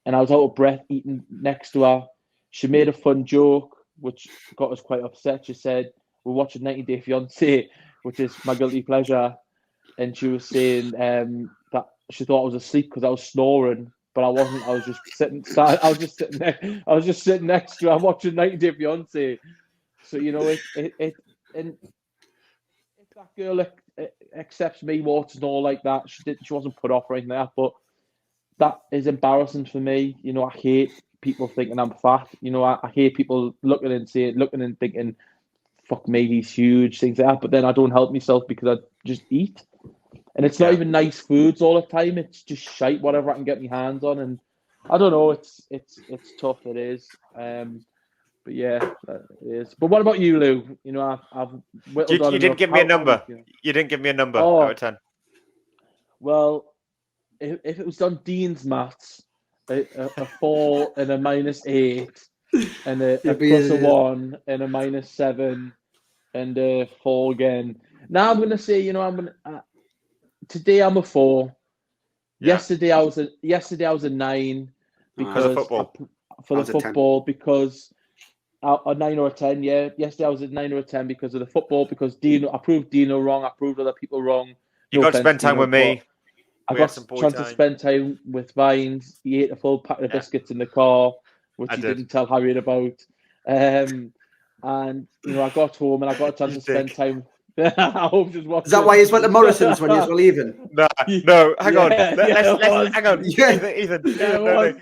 and I was out of breath eating next to her. She made a fun joke, which got us quite upset. She said, we're watching 90 Day Fiancé, which is my guilty pleasure. And she was saying that she thought I was asleep because I was snoring, but I wasn't. I was just sitting next to her watching 90 Day Fiancé. So, and if that girl accepts me walks and all like that, she wasn't put off or anything like that, but that is embarrassing for me. I hate people thinking I'm fat. I hate people looking and thinking, fuck me, he's huge, things like that. But then I don't help myself because I just eat. And it's not even nice foods all the time. It's just shite, whatever I can get my hands on. And I don't know, it's tough, it is. But yeah, it is. But what about you, Lou? I've whittled on. You didn't give me a number. You didn't give me a number out of 10. Well, if it was on Dean's maths, a 4 and a -8, and a plus a 1 and a -7 and a 4 again. Now I'm gonna say, today I'm a 4. Yeah. Yesterday I was a 9 because for the football. For the football, because a 9 or a 10. Yeah, yesterday I was a 9 or a 10 because of the football. Because I proved Dino wrong. I proved other people wrong. You got to spend time with me. I got a chance to spend time with Vines. He ate a full packet of biscuits in the car, which he didn't tell Harriet about. And I got home and I got a chance to spend time. I hope just watching. Is that why you went to Morrison's when you were leaving? No, hang on. Hang on. Yeah.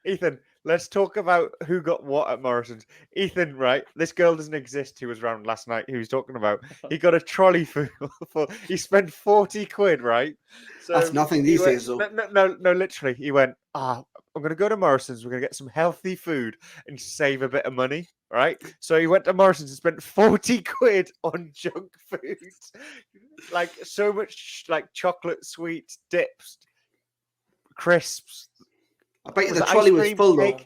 Ethan, let's talk about who got what at Morrison's. Ethan, right? This girl doesn't exist who was around last night, who was talking about. He got a trolley full he spent 40 quid, right? So that's nothing these days, though. No, literally. He went, I'm going to go to Morrison's. We're going to get some healthy food and save a bit of money, right? So he went to Morrison's and spent 40 quid on junk food. Like, so much, like, chocolate, sweets, dips, crisps. I bet you the trolley was full, though.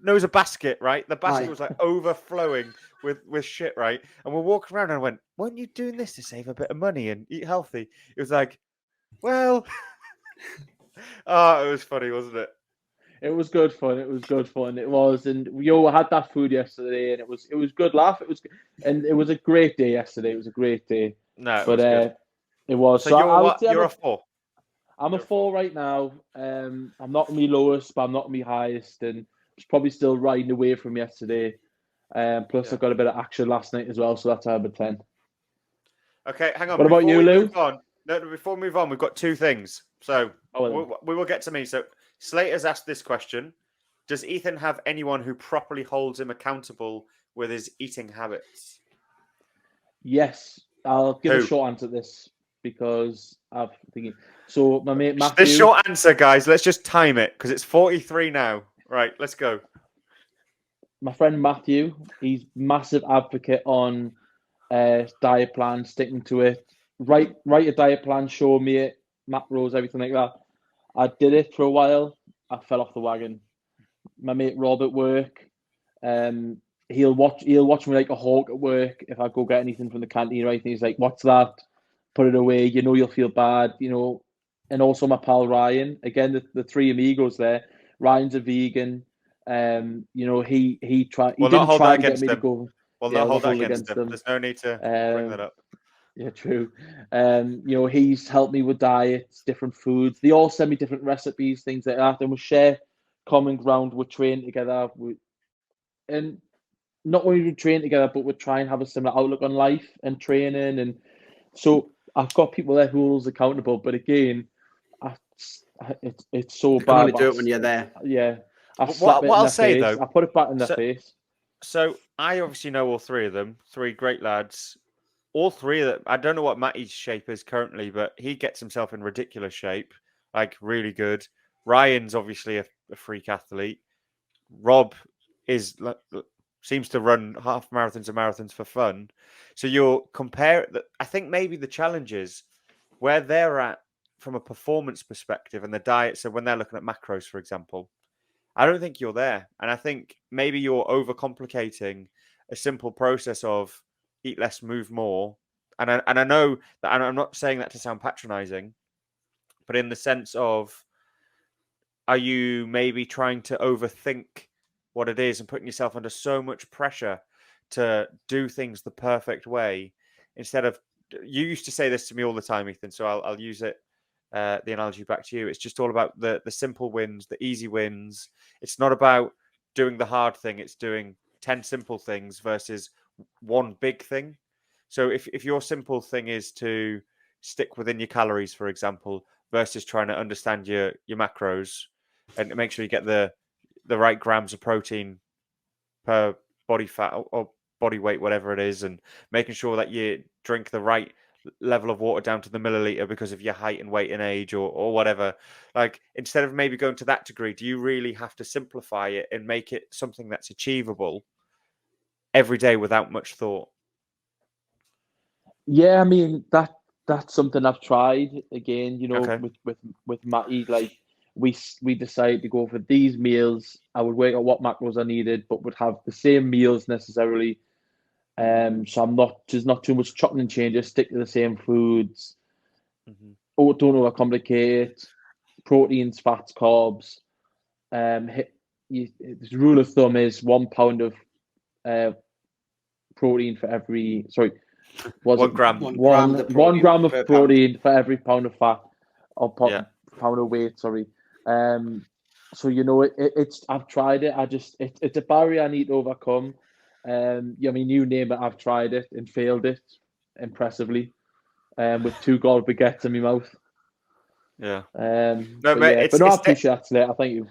No, it was a basket, right? The basket was, like, overflowing with shit, right? And we're walking around and I went, weren't you doing this to save a bit of money and eat healthy? It was like, well... it was funny, wasn't it? It was good fun. It was, and we all had that food yesterday, and it was good laugh. It was a great day yesterday. It was a great day. No, it was. So you're a 4. I'm a 4 right now. I'm not my lowest, but I'm not my highest, and it's probably still riding away from yesterday. Plus, I got a bit of action last night as well, so that's how I'm a 10. Okay, hang on. What about you, Lou? Before we move on, we've got 2 things. So we will get to me. So Slater's asked this question: does Ethan have anyone who properly holds him accountable with his eating habits? Yes, I'll give a short answer to this because I'm thinking. So my mate Matthew. The short answer, guys. Let's just time it because it's 43 now. Right, let's go. My friend Matthew, he's massive advocate on diet plan, sticking to it. Write a diet plan, show me it, macros, everything like that. I did it for a while. I fell off the wagon. My mate Rob at work, he'll watch me like a hawk at work if I go get anything from the canteen or anything. He's like, "What's that? Put it away. You'll feel bad." And also my pal Ryan. Again, the 3 amigos there. Ryan's a vegan. He didn't try to get me to go. Well, Yeah, no, we'll hold that hold against against him. him. There's no need to bring that Um, up. Yeah, true. He's helped me with diets, different foods. They all send me different recipes, things like that, and we share common ground. We train together, and not only do we train together, but we try and have a similar outlook on life and training. And so I've got people there who hold us accountable. But again, I, it's so You can bad. only but do it when you're there. Yeah, I What- slap it what in I'll their say, face. though- I put it back in their so- face. So I obviously know all three of them, three great lads. All three of them. I don't know what Matty's shape is currently, but he gets himself in ridiculous shape, like really good. Ryan's obviously a freak athlete. Rob is seems to run half marathons and marathons for fun. So you're I think maybe the challenge is where they're at from a performance perspective and the diet. So when they're looking at macros, for example, I don't think you're there. And I think maybe you're overcomplicating a simple process of eat less, move more. And I know that, and I'm not saying that to sound patronizing, but in the sense of, are you maybe trying to overthink what it is and putting yourself under so much pressure to do things the perfect way instead of, you used to say this to me all the time, Ethan, so I'll use it, the analogy back to you. It's just all about the simple wins, the easy wins. It's not about doing the hard thing. It's doing 10 simple things versus one big thing. So if your simple thing is to stick within your calories, for example, versus trying to understand your macros and make sure you get the right grams of protein per body fat or body weight, whatever it is, and making sure that you drink the right level of water down to the milliliter because of your height and weight and age or whatever. Like, instead of maybe going to that degree, do you really have to simplify it and make it something that's achievable every day without much thought? Yeah, I mean that's something I've tried. Again, Okay. with Matty, like we decided to go for these meals. I would work out what macros I needed, but would have the same meals necessarily. So I'm not too much chopping and changes. Stick to the same foods. Mm-hmm. Don't overcomplicate. Proteins, fats, carbs. The rule of thumb is 1 pound of protein for every. Sorry, was 1 it gram. 1 gram of 1 gram of per pound. protein for every pound of fat or Yeah. pound of weight? Sorry. So it's I've tried it. It's a barrier I need to overcome. I mean, you name it, I've tried it and failed it impressively. With 2 gold baguettes in my mouth. Yeah. No, but but no, I appreciate that today. I thank you.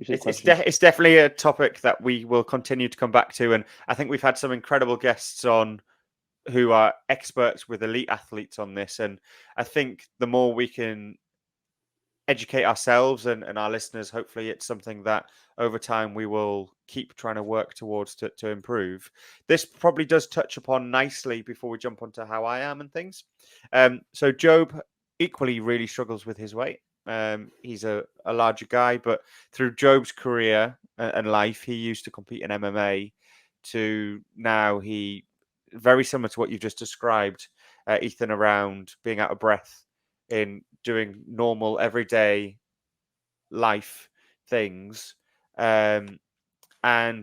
It's definitely a topic that we will continue to come back to, and I think we've had some incredible guests on who are experts with elite athletes on this, and I think the more we can educate ourselves and our listeners, hopefully it's something that over time we will keep trying to work towards to improve. This probably does touch upon nicely before we jump onto how I am and things. So Job equally really struggles with his weight. He's a larger guy, but through Job's career and life, he used to compete in MMA to now he, very similar to what you've just described, Ethan, around being out of breath in doing normal everyday life things. And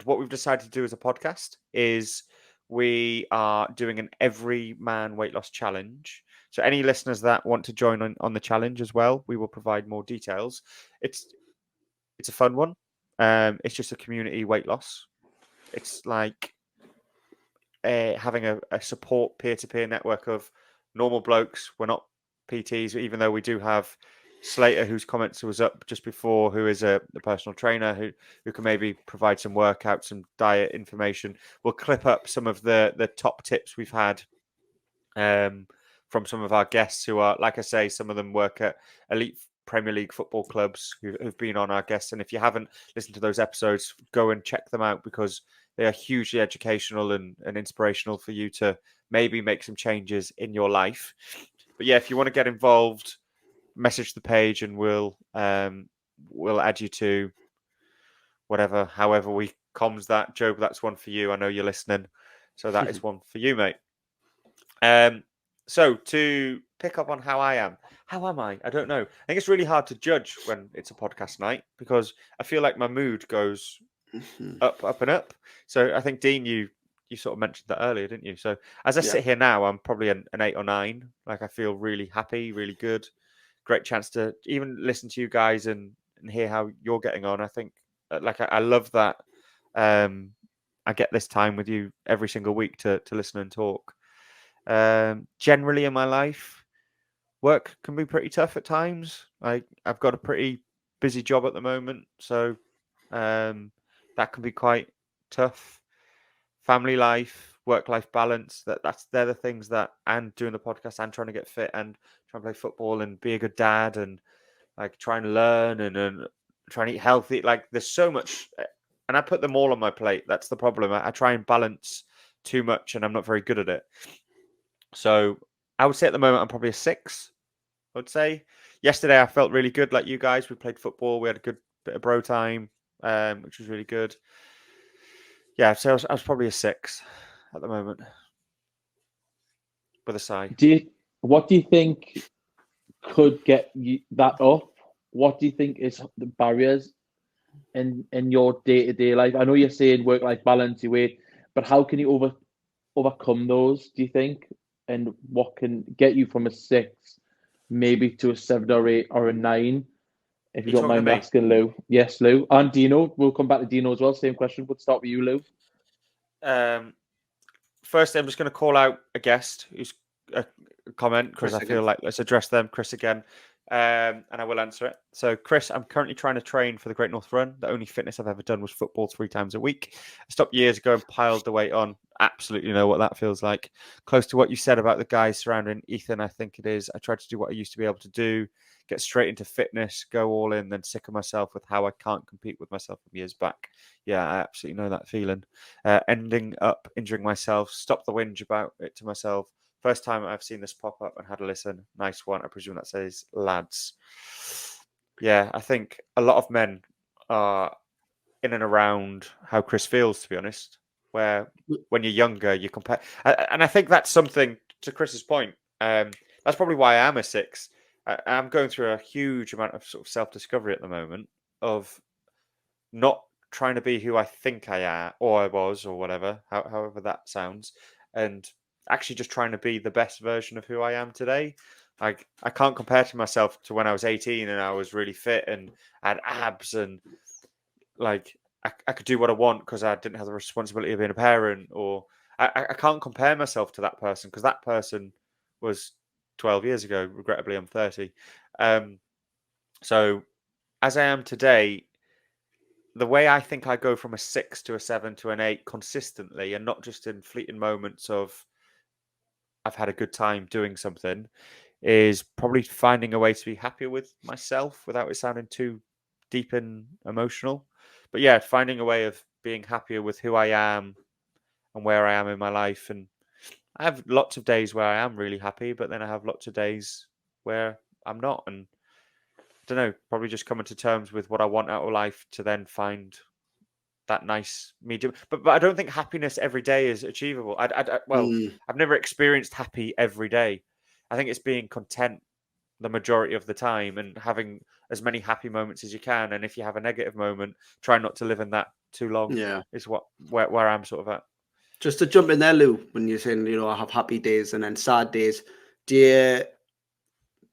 what we've decided to do as a podcast is we are doing an Everyman weight loss challenge. So any listeners that want to join on the challenge as well, we will provide more details. It's a fun one. It's just a community weight loss. It's like having a support peer-to-peer network of normal blokes. We're not PTs, even though we do have Slater, whose comments was up just before, who is a personal trainer who can maybe provide some workouts, some diet information. We'll clip up some of the top tips we've had from some of our guests who are, like I say, some of them work at elite Premier League football clubs who've been on our guests. And if you haven't listened to those episodes, go and check them out because they are hugely educational and inspirational for you to maybe make some changes in your life. But yeah, if you want to get involved, message the page and we'll add you to however we comms that. Job, that's one for you. I know you're listening. So that is one for you, mate. So to pick up on how I am. How am I? I don't know. I think it's really hard to judge when it's a podcast night because I feel like my mood goes up and up. So I think, Dean, you you sort of mentioned that earlier, didn't you? So as I sit here now, I'm probably an 8 or 9. Like I feel really happy, really good. Great chance to even listen to you guys and hear how you're getting on. I think I love that. I get this time with you every single week to listen and talk. Generally in my life, work can be pretty tough at times. I've got a pretty busy job at the moment, so that can be quite tough. Family life, work-life balance, they're the things that, and doing the podcast and trying to get fit and trying to play football and be a good dad and like trying to learn and trying to eat healthy. Like there's so much, and I put them all on my plate. That's the problem. I try and balance too much and I'm not very good at it. So I would say at the moment I'm probably a 6. I would say yesterday I felt really good, like you guys. We played football. We had a good bit of bro time, which was really good. Yeah, so I was probably a 6 at the moment with a sigh. What do you think could get you that up? What do you think is the barriers in your day-to-day life? I know you're saying work-life balance, your weight, but how can you overcome those, do you think? And what can get you from a 6 maybe to a 7 or 8 or a 9? If you don't mind me asking, Lou. Yes, Lou. And Dino. We'll come back to Dino as well. Same question. We'll start with you, Lou. First, I'm just going to call out a guest who's a comment because I feel like let's address them. Chris again. And I will answer it. So, Chris, I'm currently trying to train for the Great North Run. The only fitness I've ever done was football 3 times a week. I stopped years ago and piled the weight on. Absolutely know what that feels like. Close to what you said about the guys surrounding Ethan, I think it is. I tried to do what I used to be able to do, get straight into fitness, go all in, then sick of myself with how I can't compete with myself from years back. Yeah, I absolutely know that feeling. Ending up injuring myself, stop the whinge about it to myself. First time I've seen this pop up and had a listen. Nice one. I presume that says lads. Yeah, I think a lot of men are in and around how Chris feels, to be honest, where when you're younger, you compare. And I think that's something, to Chris's point, that's probably why I am a 6. I'm going through a huge amount of sort of self-discovery at the moment of not trying to be who I think I am or I was or whatever, however that sounds, and actually just trying to be the best version of who I am today. I can't compare to myself to when I was 18 and I was really fit and had abs and like I could do what I want because I didn't have the responsibility of being a parent, or I can't compare myself to that person because that person was 12 years ago. Regrettably, I'm 30. So as I am today, the way I think I go from a 6 to a 7 to an 8 consistently, and not just in fleeting moments of I've had a good time doing something, is probably finding a way to be happier with myself without it sounding too deep and emotional. But yeah, finding a way of being happier with who I am and where I am in my life. And I have lots of days where I am really happy, but then I have lots of days where I'm not. And I don't know, probably just coming to terms with what I want out of life to then find that nice medium. But I don't think happiness every day is achievable. I've never experienced happy every day. I think it's being content the majority of the time and having as many happy moments as you can. And if you have a negative moment, try not to live in that too long. Yeah, is where I'm sort of at. Just to jump in there, Lou, when you're saying, I have happy days and then sad days, do you,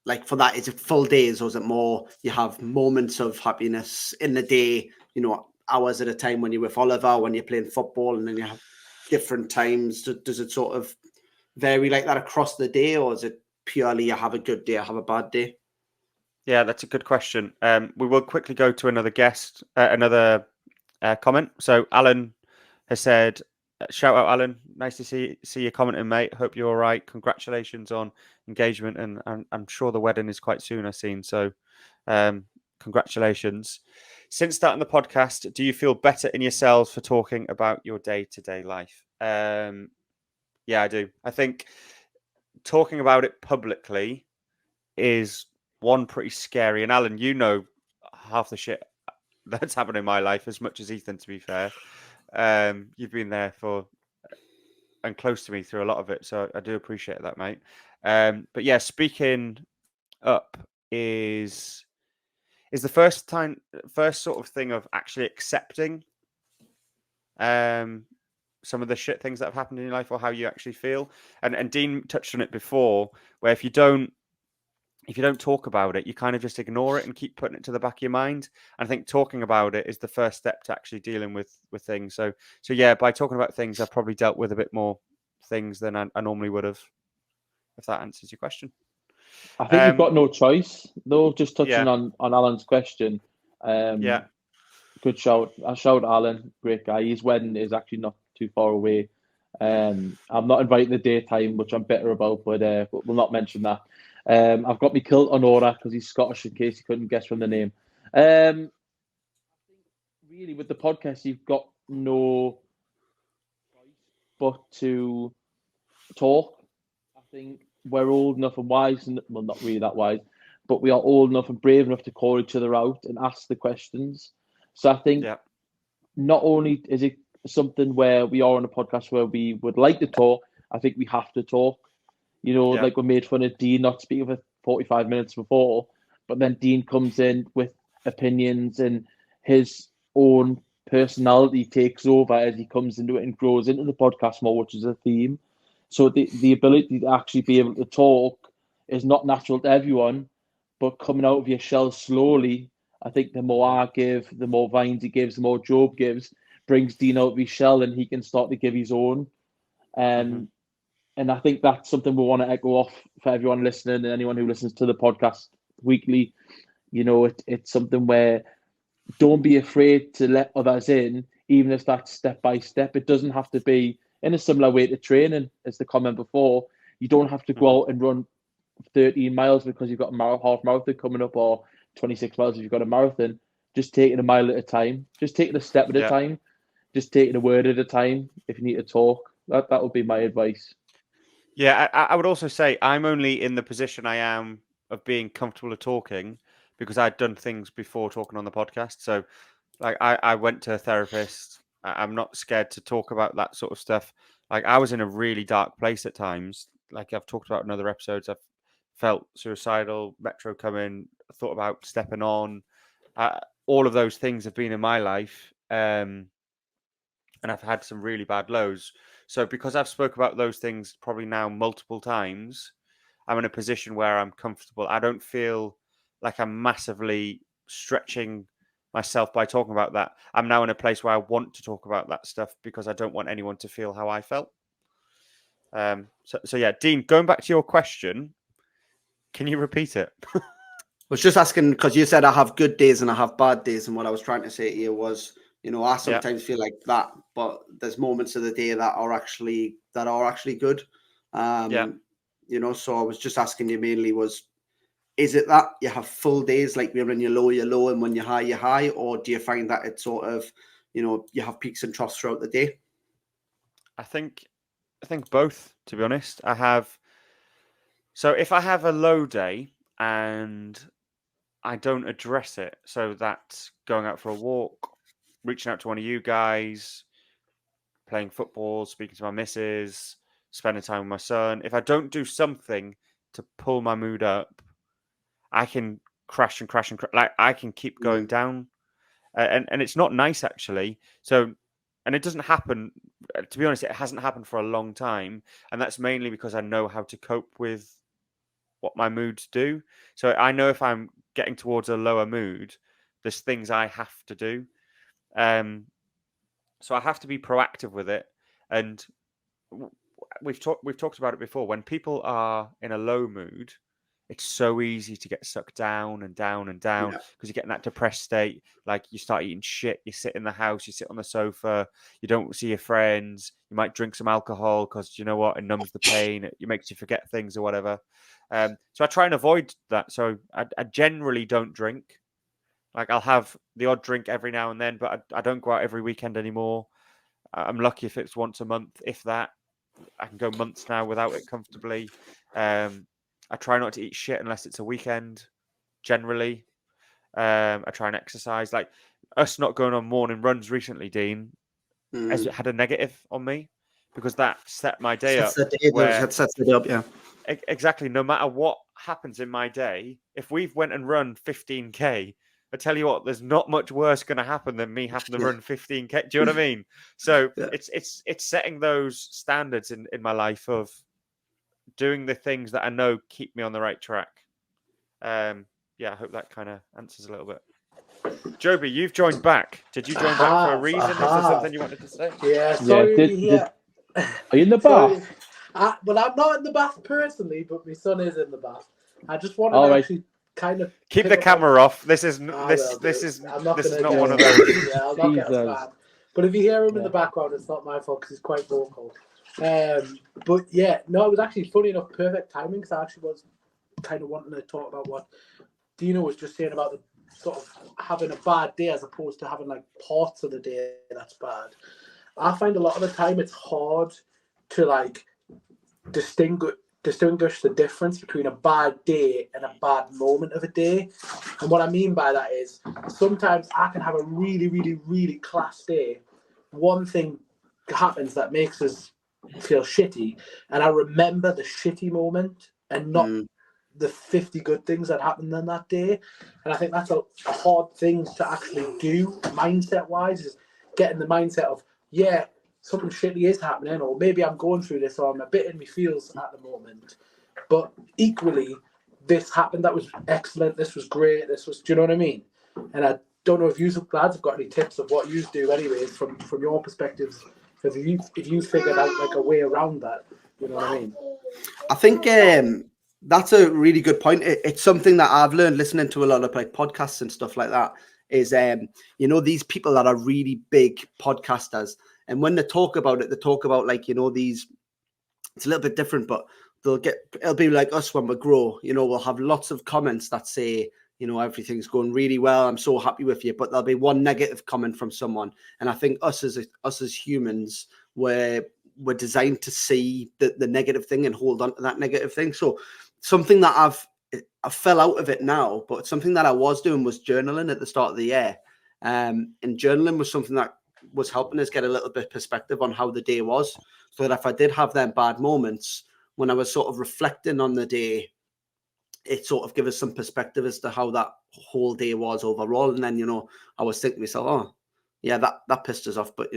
like for that, is it full days or is it more you have moments of happiness in the day, hours at a time when you're with Oliver, when you're playing football, and then you have different times? Does it sort of vary like that across the day, or is it purely you have a good day, I have a bad day? Yeah, that's a good question. We will quickly go to another guest, another comment. So Alan has said, shout out Alan, nice to see you commenting, mate. Hope you're all right. Congratulations on engagement, and I'm sure the wedding is quite soon, I've seen. So congratulations. Since starting the podcast, do you feel better in yourselves for talking about your day-to-day life? Yeah, I do. I think talking about it publicly is one pretty scary. And Alan, half the shit that's happened in my life as much as Ethan, to be fair. You've been there and close to me through a lot of it, so I do appreciate that, mate. But yeah, speaking up is the first sort of thing of actually accepting some of the shit things that have happened in your life or how you actually feel. And Dean touched on it before, where if you don't talk about it, you kind of just ignore it and keep putting it to the back of your mind. And I think talking about it is the first step to actually dealing with things. So yeah, by talking about things, I've probably dealt with a bit more things than I normally would have, if that answers your question. I think you've got no choice, though. Just touching Yeah. on Alan's question. Yeah. Good shout. I shout Alan, great guy. His wedding is actually not too far away. I'm not inviting the daytime, which I'm bitter about, but we'll not mention that. I've got me kilt on order because he's Scottish, in case you couldn't guess from the name. I think really with the podcast, you've got no choice but to talk. I think we're old enough and wise, well, not really that wise, but we are old enough and brave enough to call each other out and ask the questions. So I think not only is it something where we are on a podcast where we would like to talk, I think we have to talk. You know, like we made fun of Dean not speaking for 45 minutes before, but then Dean comes in with opinions and his own personality takes over as he comes into it and grows into the podcast more, which is a theme. So the ability to actually be able to talk is not natural to everyone, but coming out of your shell slowly, I think the more I give, the more Vines he gives, the more Job gives, brings Dean out of his shell and he can start to give his own. And I think that's something we want to echo off for everyone listening and anyone who listens to the podcast weekly. You know, it's something where don't be afraid to let others in, even if that's step by step. It doesn't have to be in a similar way to training, as the comment before. You don't have to go out and run 13 miles because you've got a half marathon coming up, or 26 miles if you've got a marathon. Just take it a mile at a time. Just take it a step at a time. Just take it a word at a time. If you need to talk, that would be my advice. Yeah, I would also say I'm only in the position I am of being comfortable of talking because I'd done things before talking on the podcast. So, like, I went to a therapist. I'm not scared to talk about that sort of stuff. Like, I was in a really dark place at times. Like I've talked about in other episodes, I've felt suicidal, Metro coming, thought about stepping on. All of those things have been in my life. And I've had some really bad lows. So because I've spoke about those things probably now multiple times, I'm in a position where I'm comfortable. I don't feel like I'm massively stretching myself by talking about that. I'm now in a place where I want to talk about that stuff because I don't want anyone to feel how I felt. So yeah, Dean, going back to your question, can you repeat it? I was just asking because you said I have good days and I have bad days, and what I was trying to say to you was, you know, I sometimes feel like that, but there's moments of the day that are actually good. You know, so I was just asking you mainly is it that you have full days, like when you're low, and when you're high, or do you find that it's sort of, you know, you have peaks and troughs throughout the day? I think both, to be honest. So if I have a low day and I don't address it, so that's going out for a walk, reaching out to one of you guys, playing football, speaking to my missus, spending time with my son. If I don't do something to pull my mood up, I can crash. Like I can keep going down, and it's not nice actually. So, and it doesn't happen. To be honest, it hasn't happened for a long time, and that's mainly because I know how to cope with what my moods do. So I know if I'm getting towards a lower mood, there's things I have to do. So I have to be proactive with it. And we've talked about it before. When people are in a low mood, it's so easy to get sucked down and down and down because you get in that depressed state. Like you start eating shit. You sit in the house. You sit on the sofa. You don't see your friends. You might drink some alcohol because you know what? It numbs the pain. It makes you forget things or whatever. So I try and avoid that. So I generally don't drink. Like I'll have the odd drink every now and then, but I don't go out every weekend anymore. I'm lucky if it's once a month, if that. I can go months now without it comfortably. I try not to eat shit unless it's a weekend, generally. I try and exercise. Like us not going on morning runs recently, Dean, has had a negative on me because that set my day up. It sets the day up, yeah. Exactly. No matter what happens in my day, if we've went and run 15K, I tell you what, there's not much worse going to happen than me having to run 15K. Do you know what I mean? So it's setting those standards in my life of doing the things that I know keep me on the right track. I hope that kind of answers a little bit. Joby, you've joined back. Did you join back for a reason? Is there something you wanted to say? Yeah, sorry. Are you in the bath? Well, I'm not in the bath personally, but my son is in the bath. I just wanted All to right. actually kind of Keep the camera off. This is I'm not gonna one do of it. those. Yeah, I'll not get Jesus. as bad. But if you hear him in the background, it's not my fault because he's quite vocal. But yeah, no, it was actually funny enough, perfect timing because I actually was kind of wanting to talk about what Dino was just saying about the sort of having a bad day as opposed to having like parts of the day that's bad. I find a lot of the time it's hard to like distinguish the difference between a bad day and a bad moment of a day. And what I mean by that is sometimes I can have a really, really, really class day. One thing happens that makes us feel shitty, and I remember the shitty moment and not the 50 good things that happened on that day. And I think that's a hard thing to actually do mindset wise, is getting the mindset of, yeah, something shitty is happening, or maybe I'm going through this, or I'm a bit in my feels at the moment, but equally this happened, that was excellent, this was great, this was, do you know what I mean? And I don't know if you lads have got any tips of what you do anyways from your perspectives, because if you figured out like a way around that, you know what I mean? I think that's a really good point. It's something that I've learned listening to a lot of like podcasts and stuff like that, is these people that are really big podcasters, and when they talk about it, they talk about like, these, it's a little bit different, but it'll be like us when we grow, we'll have lots of comments that say, everything's going really well, I'm so happy with you, but there'll be one negative comment from someone. And I think us as humans, we're designed to see the negative thing and hold on to that negative thing. So something that I fell out of it now, but something that I was doing was journaling at the start of the year. And journaling was something that was helping us get a little bit perspective on how the day was, so that if I did have them bad moments, when I was sort of reflecting on the day, it sort of gave us some perspective as to how that whole day was overall. And then, I was thinking to myself, oh, yeah, that pissed us off. But,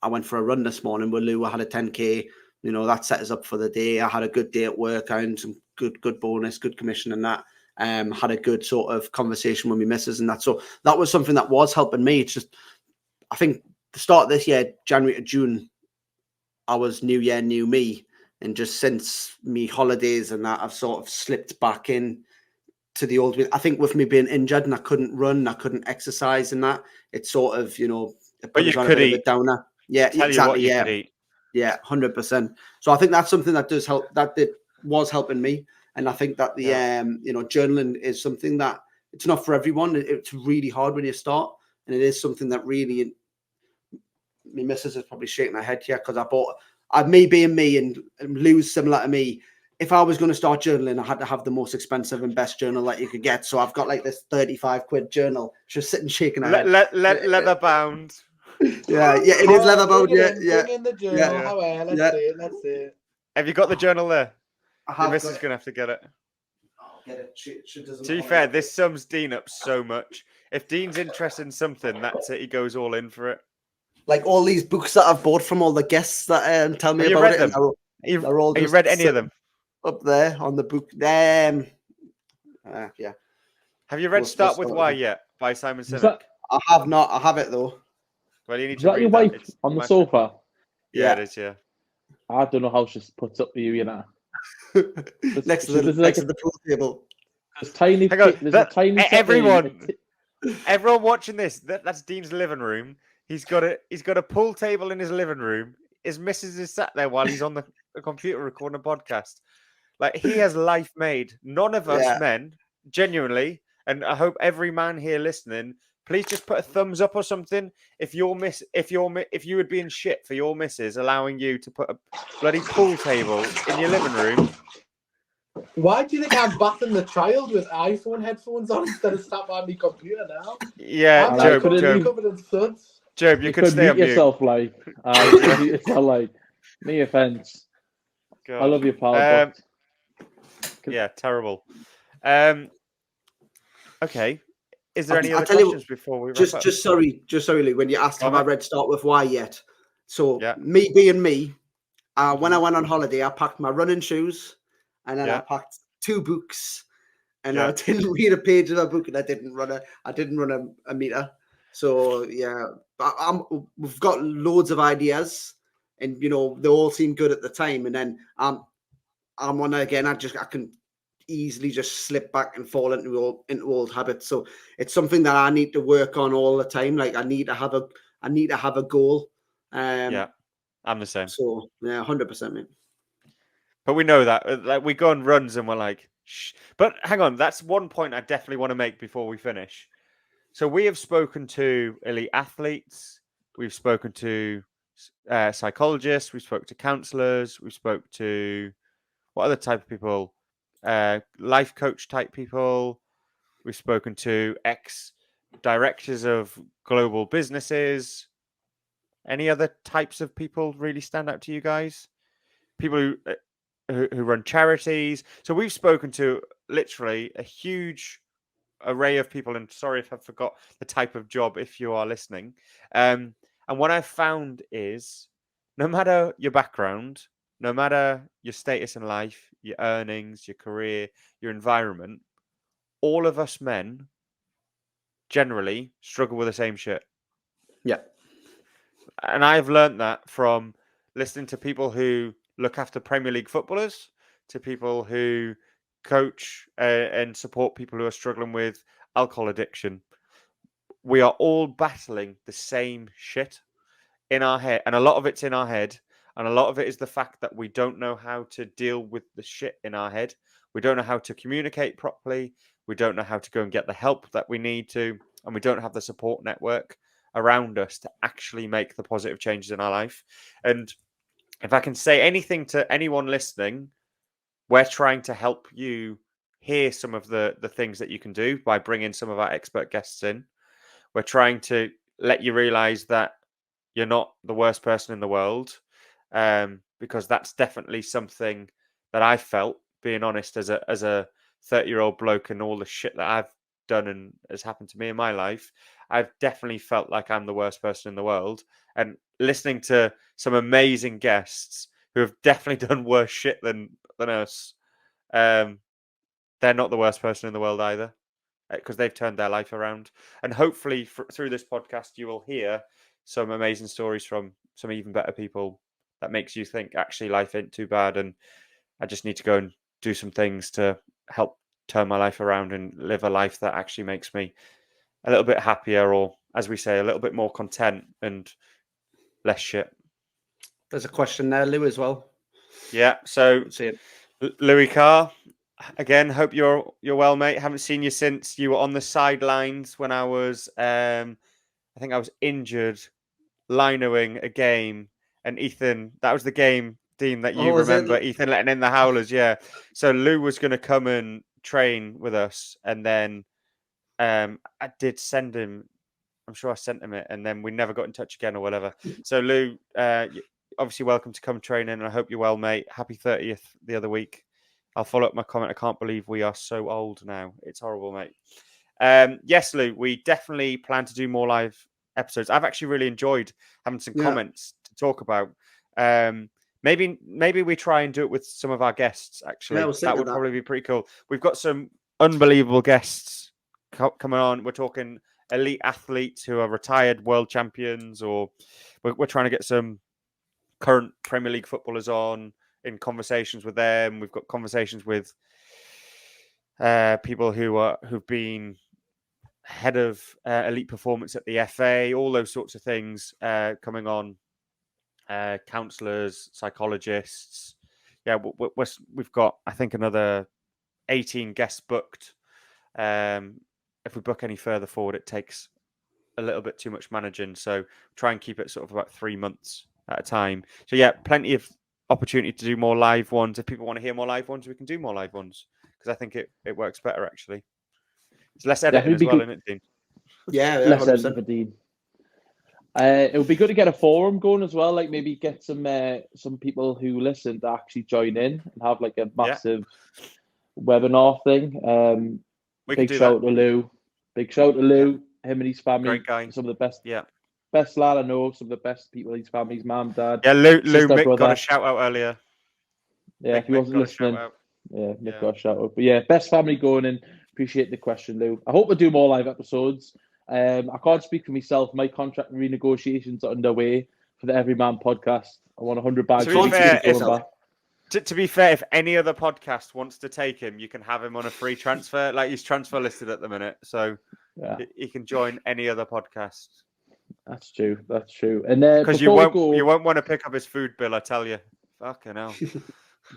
I went for a run this morning with Lou. I had a 10K, that set us up for the day. I had a good day at work. I earned some good bonus, good commission and that. Had a good sort of conversation with my missus and that. So that was something that was helping me. It's just, I think the start of this year, January to June, I was new year, new me. And just since me holidays and that, I've sort of slipped back in to the old. I think with me being injured and I couldn't run, I couldn't exercise and that, it's sort of, But you could eat. Downer. Yeah, exactly. You could eat. Yeah, 100%. So I think that's something that does help. That was helping me, and I think that the journaling is something that it's not for everyone. It's really hard when you start, and it is something that really. My missus is probably shaking her head here because me being me and Lou's similar to me. If I was going to start journaling, I had to have the most expensive and best journal that you could get. So I've got like this 35 quid journal, just sitting shaking her head. Leather bound. Yeah, it is leather bound. Bring in the journal. Let's see it. Have you got the journal there? Your missus is going to have to get it. Get it. She doesn't. To be fair, this sums Dean up so much. If Dean's interested in something, that's it. He goes all in for it. Like all these books that I've bought from all the guests that tell me about it. Them? They're all have you read any of them? Up there on the book. Yeah. Have you read Start With Why yet by Simon Sinek? I have not. I have it though. Well, you need Is to that your read wife on the sofa? Yeah, it is. Yeah. I don't know how she puts up with you, next to the pool table. There's tiny. There's a tiny. Everyone watching this. That's Dean's living room. He's got a pool table in his living room. His missus is sat there while he's on the computer recording a podcast. Like, he has life made. None of us men, genuinely, and I hope every man here listening, please just put a thumbs up or something if you would be in shit for your missus allowing you to put a bloody pool table in your living room. Why do you think I'm bathing the child with iPhone headphones on instead of sat by my computer now? Yeah, Job, you could stay on mute. Yourself, like, no offense. God. I love you, pal. Yeah, terrible. Okay. is there any I'll other tell you, questions before we wrap just up? sorry, Lee, when you asked Go have on, I read Start With Why yet? So Yeah. me being me, when I went on holiday, I packed my running shoes, and then I Yeah. packed 2 books, and Yeah. I didn't read a page of a book, and I didn't run a meter. So yeah, we've got loads of ideas, and they all seem good at the time, and then I'm on again. I can easily just slip back and fall into old habits. So it's something that I need to work on all the time. Like I need to have a goal. Yeah. I'm the same. So yeah, 100%, mate. But we know that. Like we go on runs and we're like, shh. But hang on, that's one point I definitely want to make before we finish. So we have spoken to elite athletes. We've spoken to psychologists. We've spoken to counselors. We've spoke to what other type of people? Life coach type people. We've spoken to ex-directors of global businesses. Any other types of people really stand out to you guys? People who run charities. So we've spoken to literally a huge array of people. And sorry if I forgot the type of job if you are listening. And what I've found is no matter your background, no matter your status in life, your earnings, your career, your environment, all of us men generally struggle with the same shit. Yeah. And I've learned that from listening to people who look after Premier League footballers, to people who coach and support people who are struggling with alcohol addiction. We are all battling the same shit in our head. And a lot of it's in our head. And a lot of it is the fact that we don't know how to deal with the shit in our head. We don't know how to communicate properly. We don't know how to go and get the help that we need to. And we don't have the support network around us to actually make the positive changes in our life. And if I can say anything to anyone listening, we're trying to help you hear some of the things that you can do by bringing some of our expert guests in. We're trying to let you realize that you're not the worst person in the world, because that's definitely something that I felt, being honest, as a 30-year-old bloke and all the shit that I've done and has happened to me in my life. I've definitely felt like I'm the worst person in the world. And listening to some amazing guests who have definitely done worse shit than us, they're not the worst person in the world either, because they've turned their life around. And hopefully through this podcast, you will hear some amazing stories from some even better people that makes you think, actually, life ain't too bad. And I just need to go and do some things to help turn my life around and live a life that actually makes me a little bit happier, or, as we say, a little bit more content and less shit. There's a question there, Lou, as well. Yeah. So See it. Louis Carr, again, hope you're well, mate. Haven't seen you since you were on the sidelines when I was, I think I was injured, linoing a game, and Ethan, that was the game, Dean, that you remember, Ethan letting in the howlers, yeah. So Lou was going to come and train with us, and then I did send him, I'm sure I sent him it, and then we never got in touch again or whatever. So Lou, obviously welcome to come training, and I hope you're well, mate. Happy 30th the other week. I'll follow up my comment. I can't believe we are so old now. It's horrible, mate. Yes, Lou, we definitely plan to do more live episodes. I've actually really enjoyed having some comments to talk about. Maybe we try and do it with some of our guests, actually. Yeah, that would probably be pretty cool. We've got some unbelievable guests coming on. We're talking elite athletes who are retired world champions, or we're trying to get some current Premier League footballers on, in conversations with them. We've got conversations with people who've been head of elite performance at the FA, all those sorts of things coming on. Counselors, psychologists. Yeah, we've got, I think, another 18 guests booked. If we book any further forward, it takes a little bit too much managing. So try and keep it sort of about 3 months at a time. So yeah, plenty of opportunity to do more live ones. If people want to hear more live ones, we can do more live ones, because I think it works better, actually. It's less editing as well, isn't it, Dean? Yeah, Less 100%. editing for Dean. It would be good to get a forum going as well. Like maybe get some people who listen to actually join in and have like a massive webinar thing. Big shout out to Lou. Big shout to Lou, him and his family. Great guy. Some of the best, Yeah. best lad I know. Some of the best people in his family. His mum, dad. Yeah, Lou sister, Mick got brother. a shout out earlier. Yeah, if he Mick wasn't got a shout listening, out. yeah, Mick Yeah. got a shout out. But yeah, best family going in. Appreciate the question, Lou. I hope we do more live episodes. I can't speak for myself. My contract renegotiations are underway for the Everyman podcast. I want 100 bags. To be fair, back. To be fair, if any other podcast wants to take him, you can have him on a free transfer. Like, he's transfer listed at the minute, so Yeah, he can join any other podcast. that's true. That's true. And Because you before we won't want to pick up his food bill, I tell you. Fucking hell.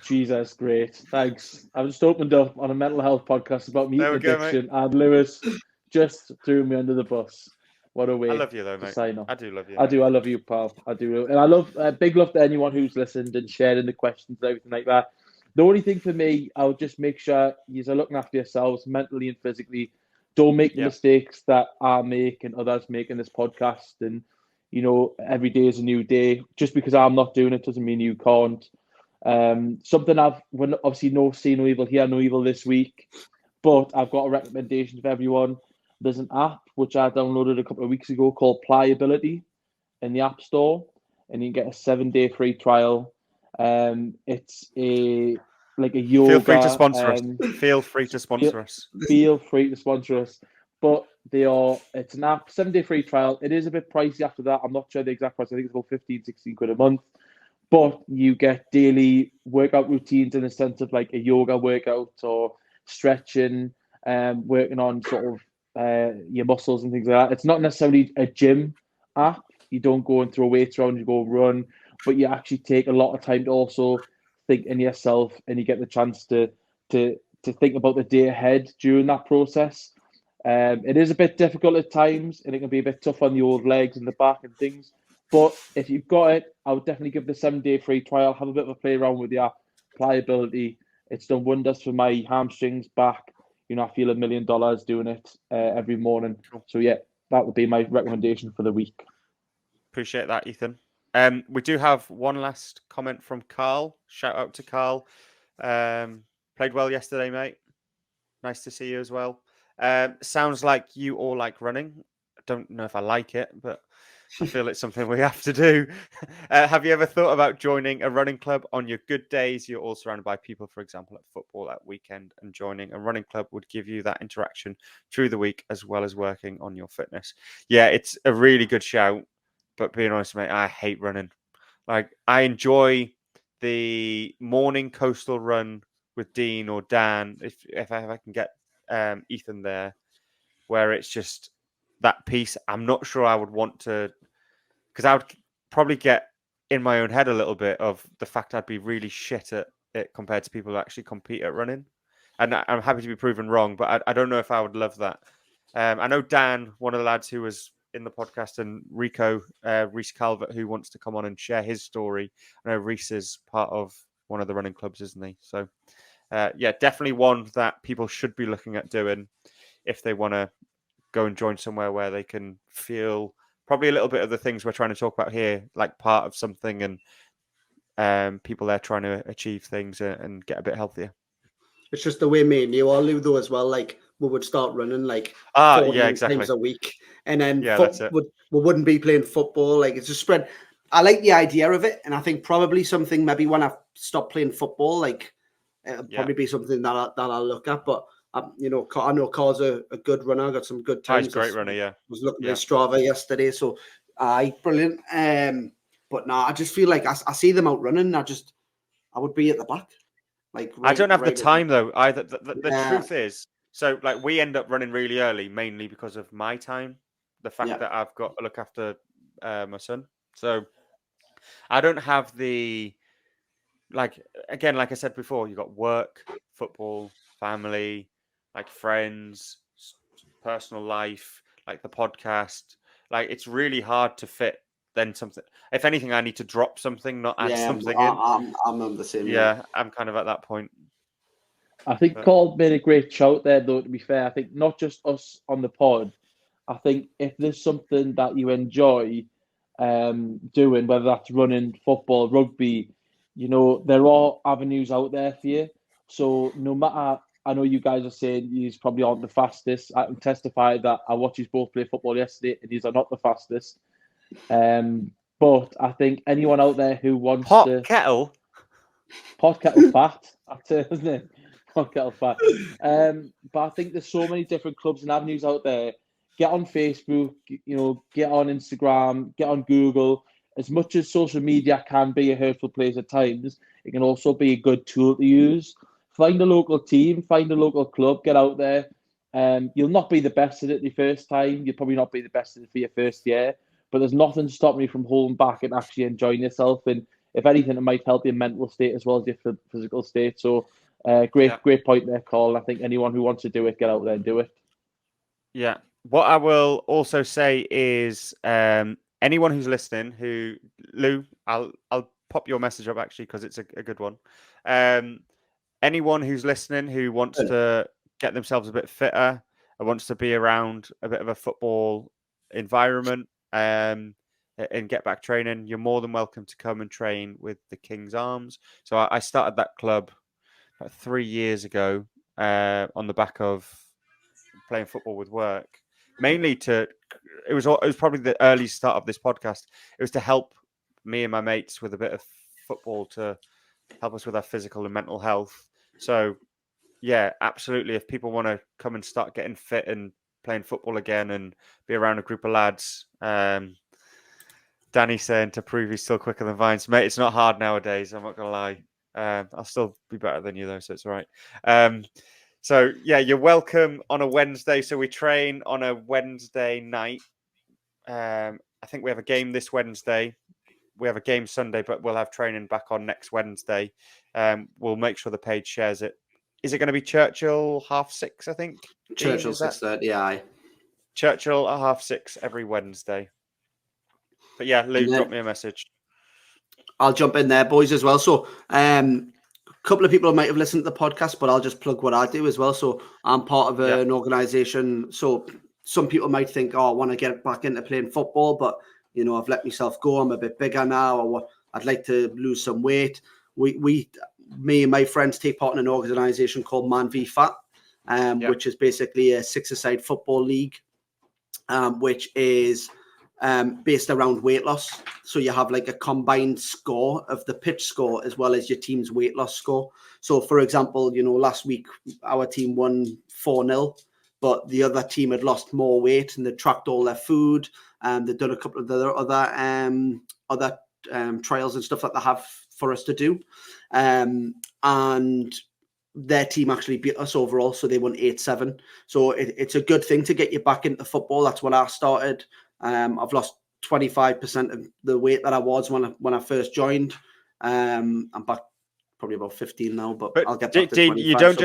Jesus, great. Thanks. I just opened up on a mental health podcast about meat There we go, addiction, and Lewis just threw me under the bus. What a way. I love you though, to mate. sign off. I do love you. I do. I love you, pal. I do. And I love, big love to anyone who's listened and sharing the questions and everything like that. The only thing for me, I would just make sure you're looking after yourselves mentally and physically. Don't make the mistakes that I make and others make in this podcast. And, you know, every day is a new day. Just because I'm not doing it doesn't mean you can't. Obviously see no evil, hear no evil this week. But I've got a recommendation for everyone. There's an app which I downloaded a couple of weeks ago called Pliability in the App Store, and you can get a 7-day free trial. It's a yoga. Feel free to sponsor us. Feel free to sponsor us. Feel free to sponsor us. But it's an app, 7-day free trial. It is a bit pricey after that. I'm not sure the exact price. I think it's about 15, 16 quid a month. But you get daily workout routines in the sense of like a yoga workout or stretching, working on sort of your muscles and things like that. It's not necessarily a gym app. You don't go and throw weights around, you go run, but you actually take a lot of time to also think in yourself, and you get the chance to think about the day ahead during that process. It is a bit difficult at times, and it can be a bit tough on the old legs and the back and things. But if you've got it, I would definitely give the 7-day free trial. Have a bit of a play around with your pliability. It's done wonders for my hamstrings, back. You know, I feel $1 million doing it every morning. So yeah, that would be my recommendation for the week. Appreciate that, Ethan. We do have one last comment from Carl. Shout out to Carl. Played well yesterday, mate. Nice to see you as well. Sounds like you all like running. I don't know if I like it, but I feel it's something we have to do. Have you ever thought about joining a running club on your good days? You're all surrounded by people, for example, at football at weekend, and joining a running club would give you that interaction through the week as well as working on your fitness. Yeah, it's a really good shout, but being honest, mate, I hate running. Like, I enjoy the morning coastal run with Dean or Dan, if I can get Ethan there, where it's just that piece. I'm not sure I would want to, because I would probably get in my own head a little bit of the fact I'd be really shit at it compared to people who actually compete at running. And I'm happy to be proven wrong, but I don't know if I would love that. I know Dan, one of the lads who was in the podcast, and Rico, Reese Calvert, who wants to come on and share his story. I know Reese is part of one of the running clubs, isn't he? So, yeah, definitely one that people should be looking at doing if they want to go and join somewhere where they can feel probably a little bit of the things we're trying to talk about here, like part of something, and people there trying to achieve things and get a bit healthier. It's just the way me and you all do though as well. Like, we would start running like 48 times a week, and then that's it. we wouldn't be playing football. Like, it's just spread. I like the idea of it, and I think probably something maybe when I stop playing football, like it'll probably be something that I'll look at. But you know, I know Carl's a good runner. I got some good times. He's a great runner, yeah. Was looking at Strava yesterday, so brilliant. But no, I just feel like I see them out running. I would be at the back. Like, I don't have the time though either. The truth is, so like we end up running really early, mainly because of my time. The fact that I've got to look after my son, so I don't have the like I said before. You got work, football, family, like friends, personal life, like the podcast. Like, it's really hard to fit then something. If anything, I need to drop something, not add something in. I'm on the same. Yeah, I'm kind of at that point. I think Carl made a great shout there, though, to be fair. I think not just us on the pod. I think if there's something that you enjoy doing, whether that's running, football, rugby, you know, there are avenues out there for you. So no matter I know you guys are saying he's probably aren't the fastest. I can testify that I watched you both play football yesterday, and these are not the fastest. But I think anyone out there who wants to pot kettle fat, that's it, isn't it? Pot kettle fat. But I think there's so many different clubs and avenues out there. Get on Facebook, get on Instagram, get on Google. As much as social media can be a hurtful place at times, it can also be a good tool to use. Find a local team, find a local club, get out there. You'll not be the best at it the first time. You'll probably not be the best at it for your first year. But there's nothing stopping you from holding back and actually enjoying yourself. And if anything, it might help your mental state as well as your physical state. So great point there, Carl. I think anyone who wants to do it, get out there and do it. Yeah. What I will also say is anyone who's listening, Lou, I'll pop your message up actually because it's a good one. Anyone who's listening who wants to get themselves a bit fitter and wants to be around a bit of a football environment and get back training, you're more than welcome to come and train with the King's Arms. So I started that club about 3 years ago on the back of playing football with work. Mainly it was probably the early start of this podcast. It was to help me and my mates with a bit of football to help us with our physical and mental health. So yeah, absolutely. If people want to come and start getting fit and playing football again and be around a group of lads, Danny saying to prove he's still quicker than Vines, mate. It's not hard nowadays. I'm not gonna lie. I'll still be better than you though, so it's all right. So yeah, you're welcome on a Wednesday. So we train on a Wednesday night. I think we have a game this Wednesday. We have a game Sunday, but we'll have training back on next Wednesday. We'll make sure the page shares it. Is it going to be Churchill 6:30? I think Churchill 6:30. Aye. Churchill at 6:30 every Wednesday. But yeah, Lou, drop me a message. I'll jump in there, boys, as well. So, a couple of people might have listened to the podcast, but I'll just plug what I do as well. So, I'm part of an organisation. So, some people might think, I want to get back into playing football, but I've let myself go. I'm a bit bigger now, or I'd like to lose some weight. Me and my friends take part in an organisation called Man v Fat, which is basically a 6-a-side football league, which is based around weight loss. So you have like a combined score of the pitch score as well as your team's weight loss score. So for example, last week our team won 4-0, but the other team had lost more weight and they tracked all their food. They've done a couple of the other trials and stuff that they have for us to do. And their team actually beat us overall. So they won 8-7. So it's a good thing to get you back into football. That's when I started. I've lost 25% of the weight that I was when I first joined. I'm back probably about 15 now, but I'll get back to 25. You don't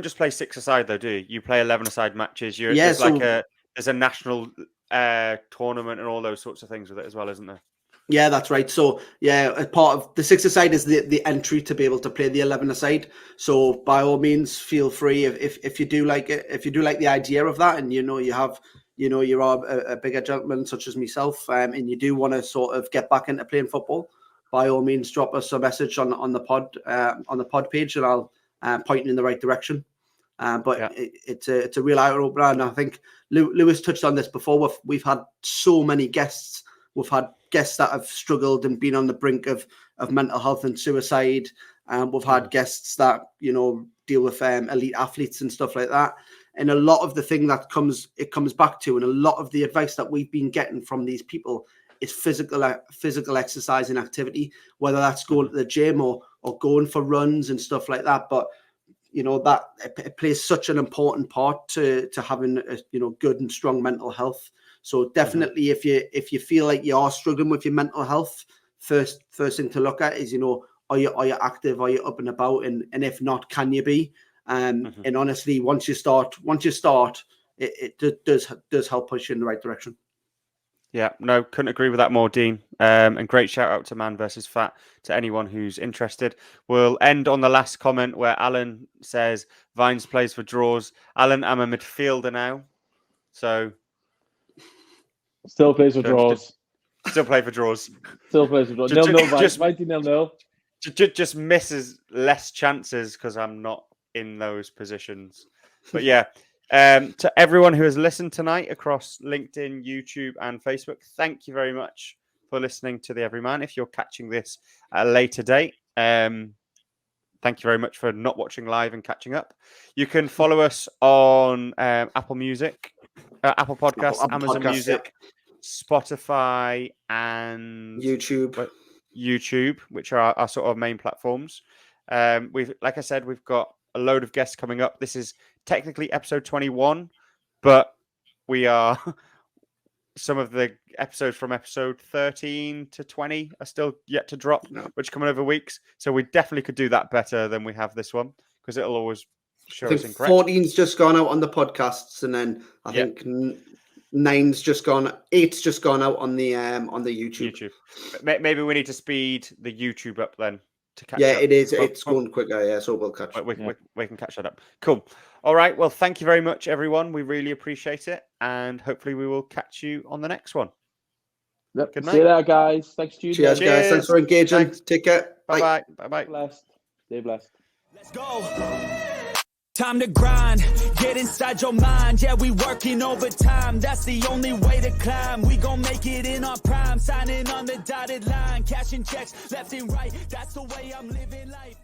just play 6-a-side though, do you? You play 11-a-side matches. There's a national tournament and all those sorts of things with it as well, isn't there? Yeah, that's right. So yeah, a part of the 6-a-side is the entry to be able to play the 11-a-side. So by all means, feel free if you do like it, if you do like the idea of that, and you're a bigger gentleman such as myself, and you do want to sort of get back into playing football, by all means, drop us a message on the pod page, and I'll point you in the right direction. It's a real eye opener, and I think Lewis touched on this before. We've had so many guests. We've had guests that have struggled and been on the brink of mental health and suicide. We've had guests that deal with elite athletes and stuff like that. And a lot of the thing that comes back to, and a lot of the advice that we've been getting from these people is physical exercise and activity, whether that's going to the gym or going for runs and stuff like that. But that it plays such an important part to having good and strong mental health. So definitely, if you feel like you are struggling with your mental health, first thing to look at is are you active, are you up and about, and if not, can you be? And honestly, once you start, it does help push you in the right direction. Yeah, no, couldn't agree with that more, Dean. And great shout out to Man vs Fat to anyone who's interested. We'll end on the last comment where Alan says Vines plays for draws. Alan, I'm a midfielder now, so still plays for draws. Still play for draws. Still plays for draws. 0-0 Vines. 0-0. Just misses less chances because I'm not in those positions. But yeah, to everyone who has listened tonight across LinkedIn, YouTube, and Facebook, thank you very much for listening to The Everyman. If you're catching this at a later date, thank you very much for not watching live and catching up. You can follow us on Apple Music, Apple Podcasts, Apple Amazon Podcasts, Music, Spotify, and YouTube, which are our sort of main platforms. Like I said, we've got a load of guests coming up. This is technically episode 21, but we are some of the episodes from episode 13 to 20 are still yet to drop, which are coming over weeks. So we definitely could do that better than we have this one, because it'll always show us incorrect. 14's just gone out on the podcasts, and then I think 8's just gone out on the YouTube. Maybe we need to speed the YouTube up then to catch up. It is. It's going quicker, so we'll catch. We can catch that up. Cool. All right. Well, thank you very much, everyone. We really appreciate it, and hopefully we will catch you on the next one. Yep. Good night. See you there, guys. Thanks to you. Cheers, guys. Thanks for engaging. Thanks. Take care. Bye bye. Blessed. Stay blessed. Let's go. Time to grind, get inside your mind. Yeah, we working overtime. That's the only way to climb. We gon' make it in our prime. Signing on the dotted line, cashing checks left and right. That's the way I'm living life.